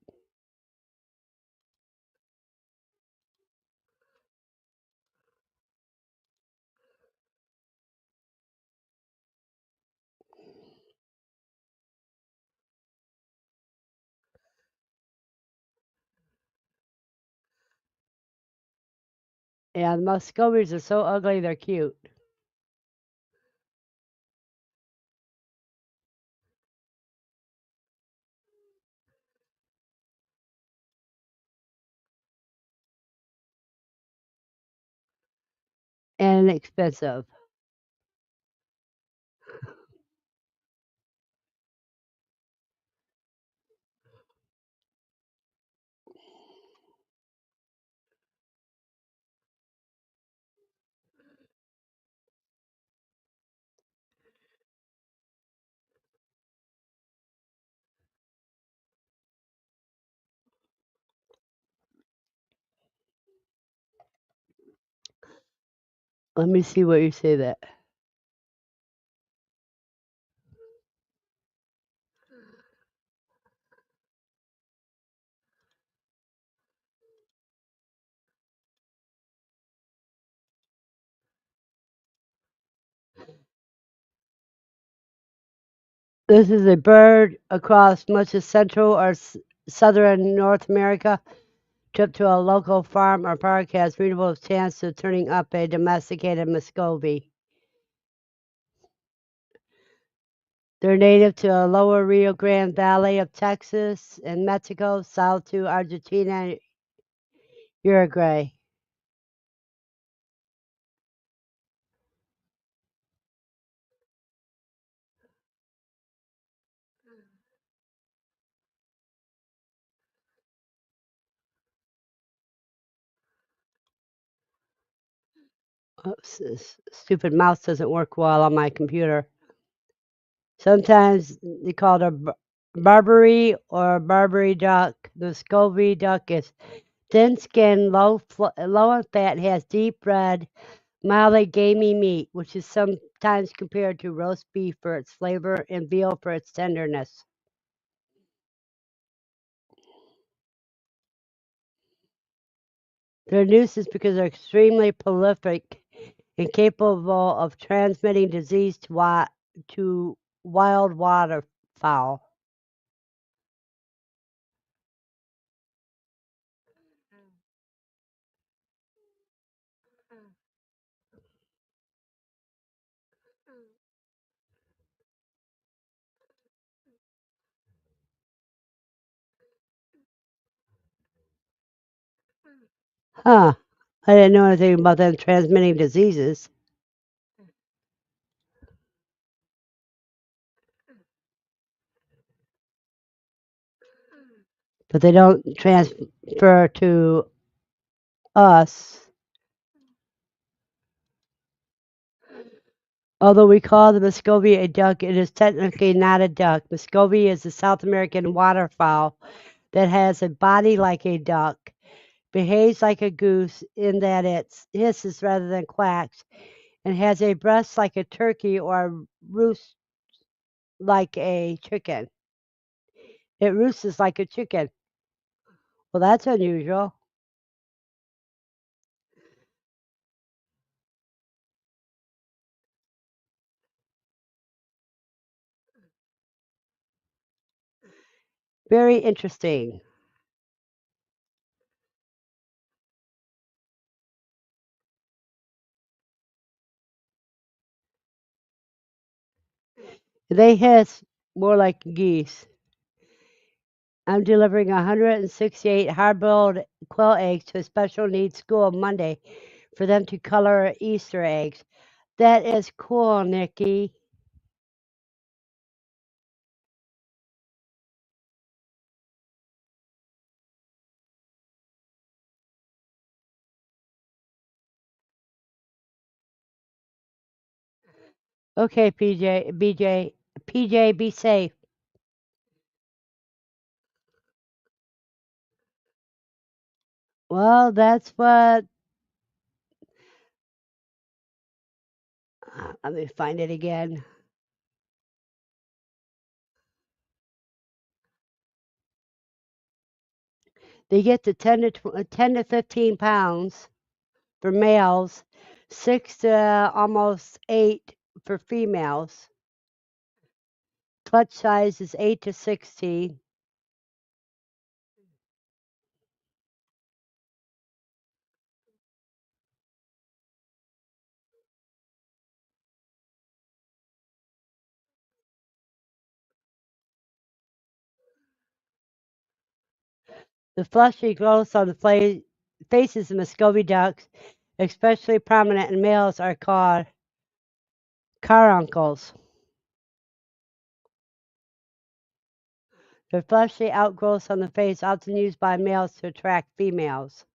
Yeah, the Muscovies are so ugly they're cute and expensive. Let me see what you say that. This is a bird across much of central or southern North America. Trip to a local farm or park has reasonable chance of turning up a domesticated Muscovy. They're native to the lower Rio Grande Valley of Texas and Mexico, south to Argentina and Uruguay. Oops, this stupid mouse doesn't work well on my computer. Sometimes they call it a Barbary or Barbary duck. The Scovy duck is thin-skinned, low in fat, and has deep red, mildly gamey meat, which is sometimes compared to roast beef for its flavor and veal for its tenderness. They're nuisance because they're extremely prolific and capable of transmitting disease to wild waterfowl. Huh. I didn't know anything about them transmitting diseases, but they don't transfer to us. Although we call the Muscovy a duck, it is technically not a duck. Muscovy is a South American waterfowl that has a body like a duck, behaves like a goose in that it hisses rather than quacks, and has a breast like a turkey or a roost like a chicken. It roosts like a chicken. Well, that's unusual. Very interesting. They hiss more like geese. I'm delivering 168 hard-boiled quail eggs to a special needs school Monday for them to color Easter eggs. That is cool, Nikki. Okay, PJ, be safe. Well, that's what. Let me find it again. They get to 10 to 15 pounds for males, 6 to almost 8 for females. Clutch size is 8 to 16. The fleshy growths on the faces of Muscovy ducks, especially prominent in males, are called caruncles. The fleshy outgrowths on the face often used by males to attract females.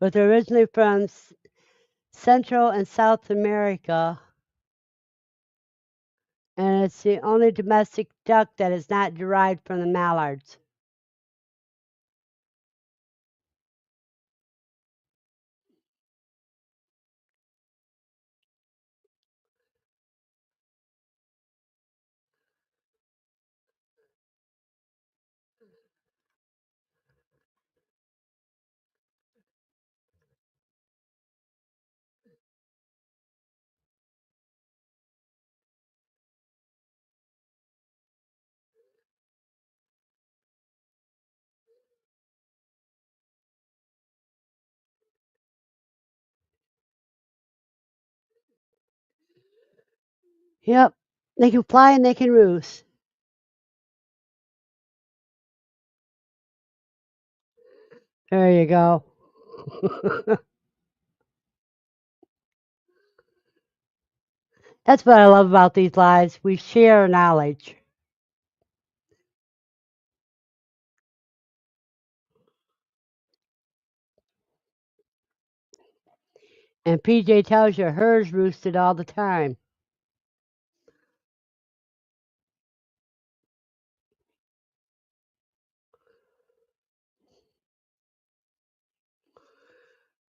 But they're originally from Central and South America, and it's the only domestic duck that is not derived from the mallards. Yep, they can fly and they can roost. There you go. That's what I love about these lives. We share knowledge. And PJ tells you hers roosted all the time.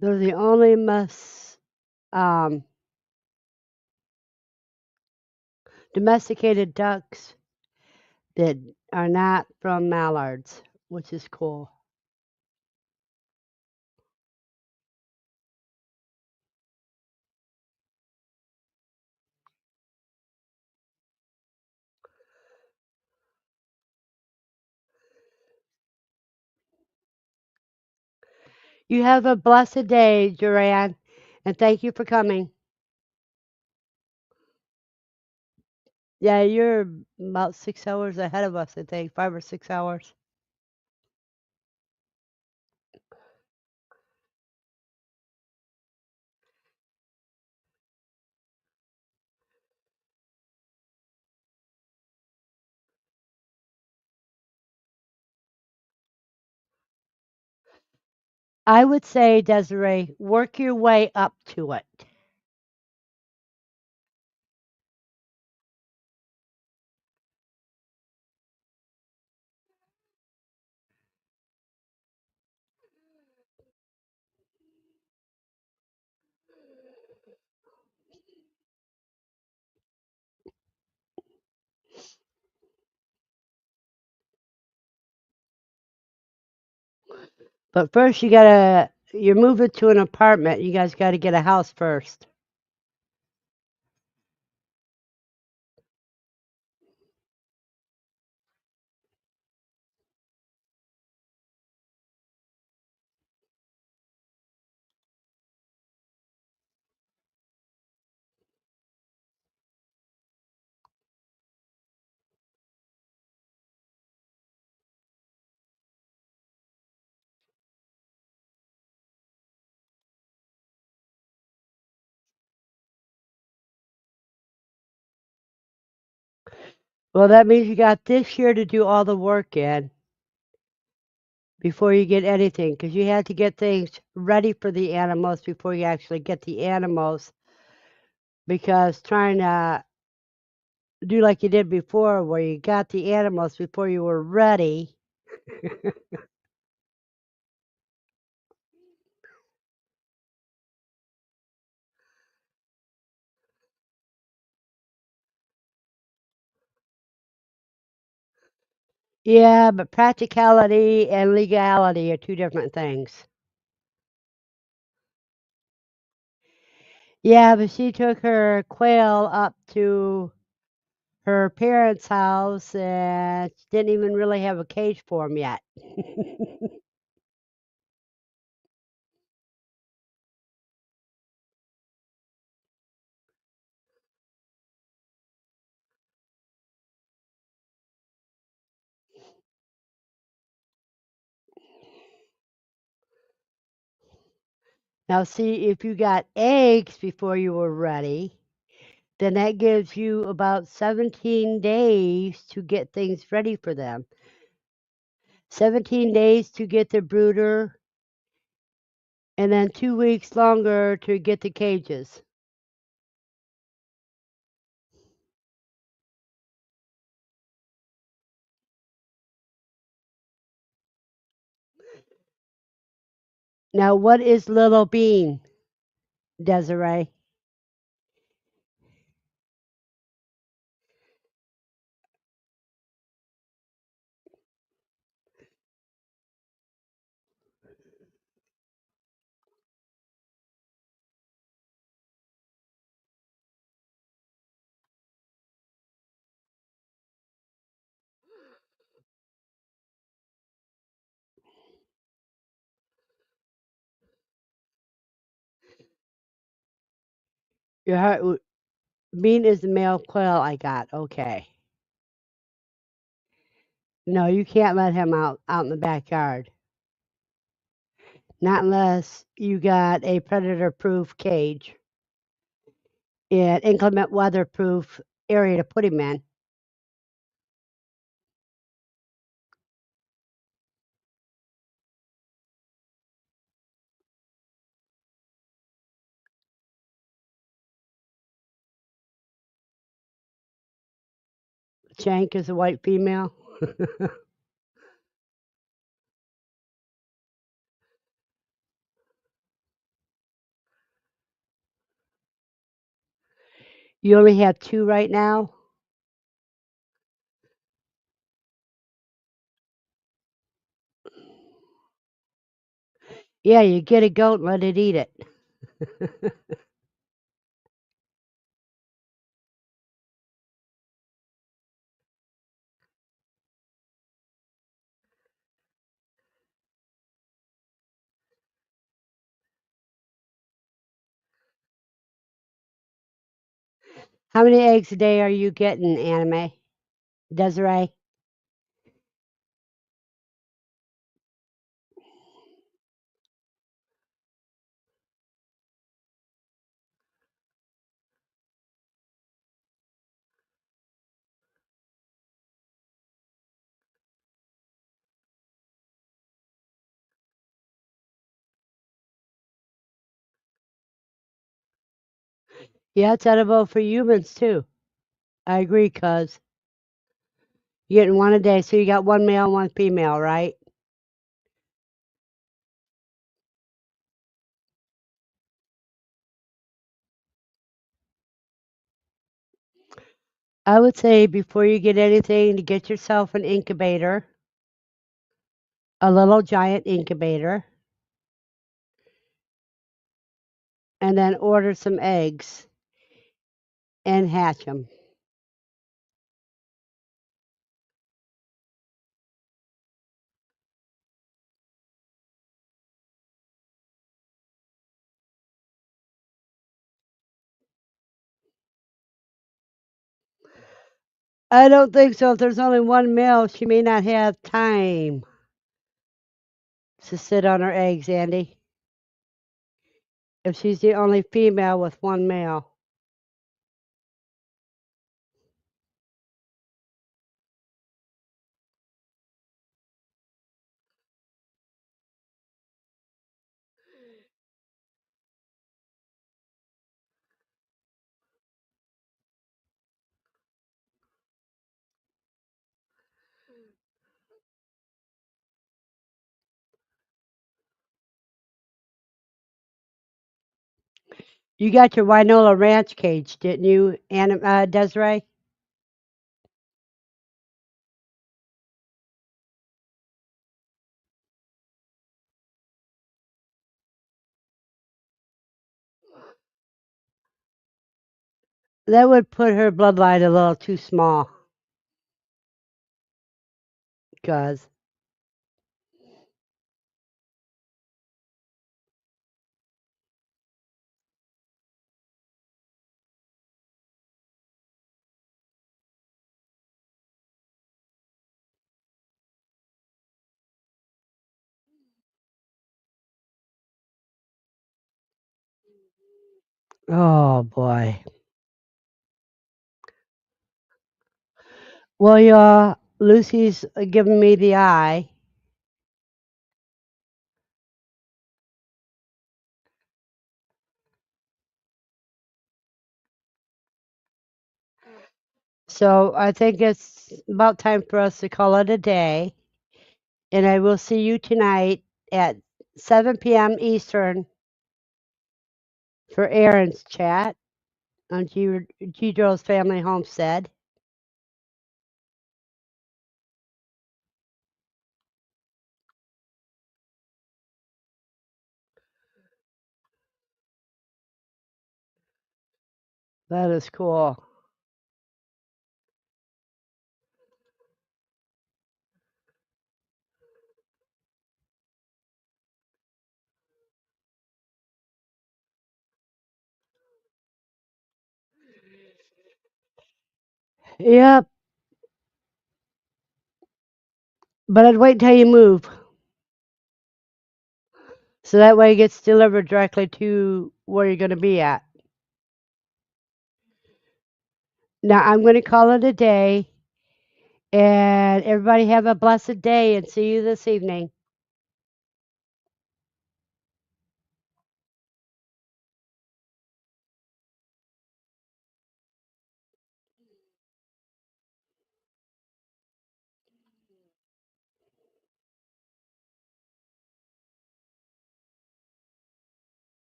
They're the only um, domesticated ducks that are not from mallards, which is cool. You have a blessed day, Duran, and thank you for coming. Yeah, you're about 6 hours ahead of us, I think, 5 or 6 hours. I would say, Desiree, work your way up to it. But first, you're moving to an apartment. You guys got to get a house first. Well, that means you got this year to do all the work in before you get anything, because you had to get things ready for the animals before you actually get the animals. Because trying to do like you did before, where you got the animals before you were ready. Yeah, but practicality and legality are two different things. Yeah, but she took her quail up to her parents' house and she didn't even really have a cage for them yet. Now, see, if you got eggs before you were ready, then that gives you about 17 days to get things ready for them. 17 days to get the brooder, and then 2 weeks longer to get the cages. Now, what is Little Bean, Desiree? Your heart, Bean is the male quail I got. Okay. No, you can't let him out in the backyard. Not unless you got a predator-proof cage and inclement weather-proof area to put him in. Shank is a white female. You only have two right now? Yeah, you get a goat and let it eat it. How many eggs a day are you getting, Anime? Desiree? Yeah, it's edible for humans too. I agree, cuz you're getting one a day, so you got one male and one female, right? I would say before you get anything to get yourself an incubator, a little giant incubator, and then order some eggs and hatch them. I don't think so. If there's only one male, she may not have time to sit on her eggs, Andy. If she's the only female with one male. You got your Winola Ranch cage, didn't you, Desiree? That would put her bloodline a little too small, cuz. Oh boy. Well, yeah, Lucy's giving me the eye. So I think it's about time for us to call it a day. And I will see you tonight at 7 p.m. Eastern for Aaron's chat on Gidro's Family Homestead. That is cool. Yep, but I'd wait until you move. So that way it gets delivered directly to where you're going to be at. Now I'm going to call it a day. And everybody have a blessed day and see you this evening.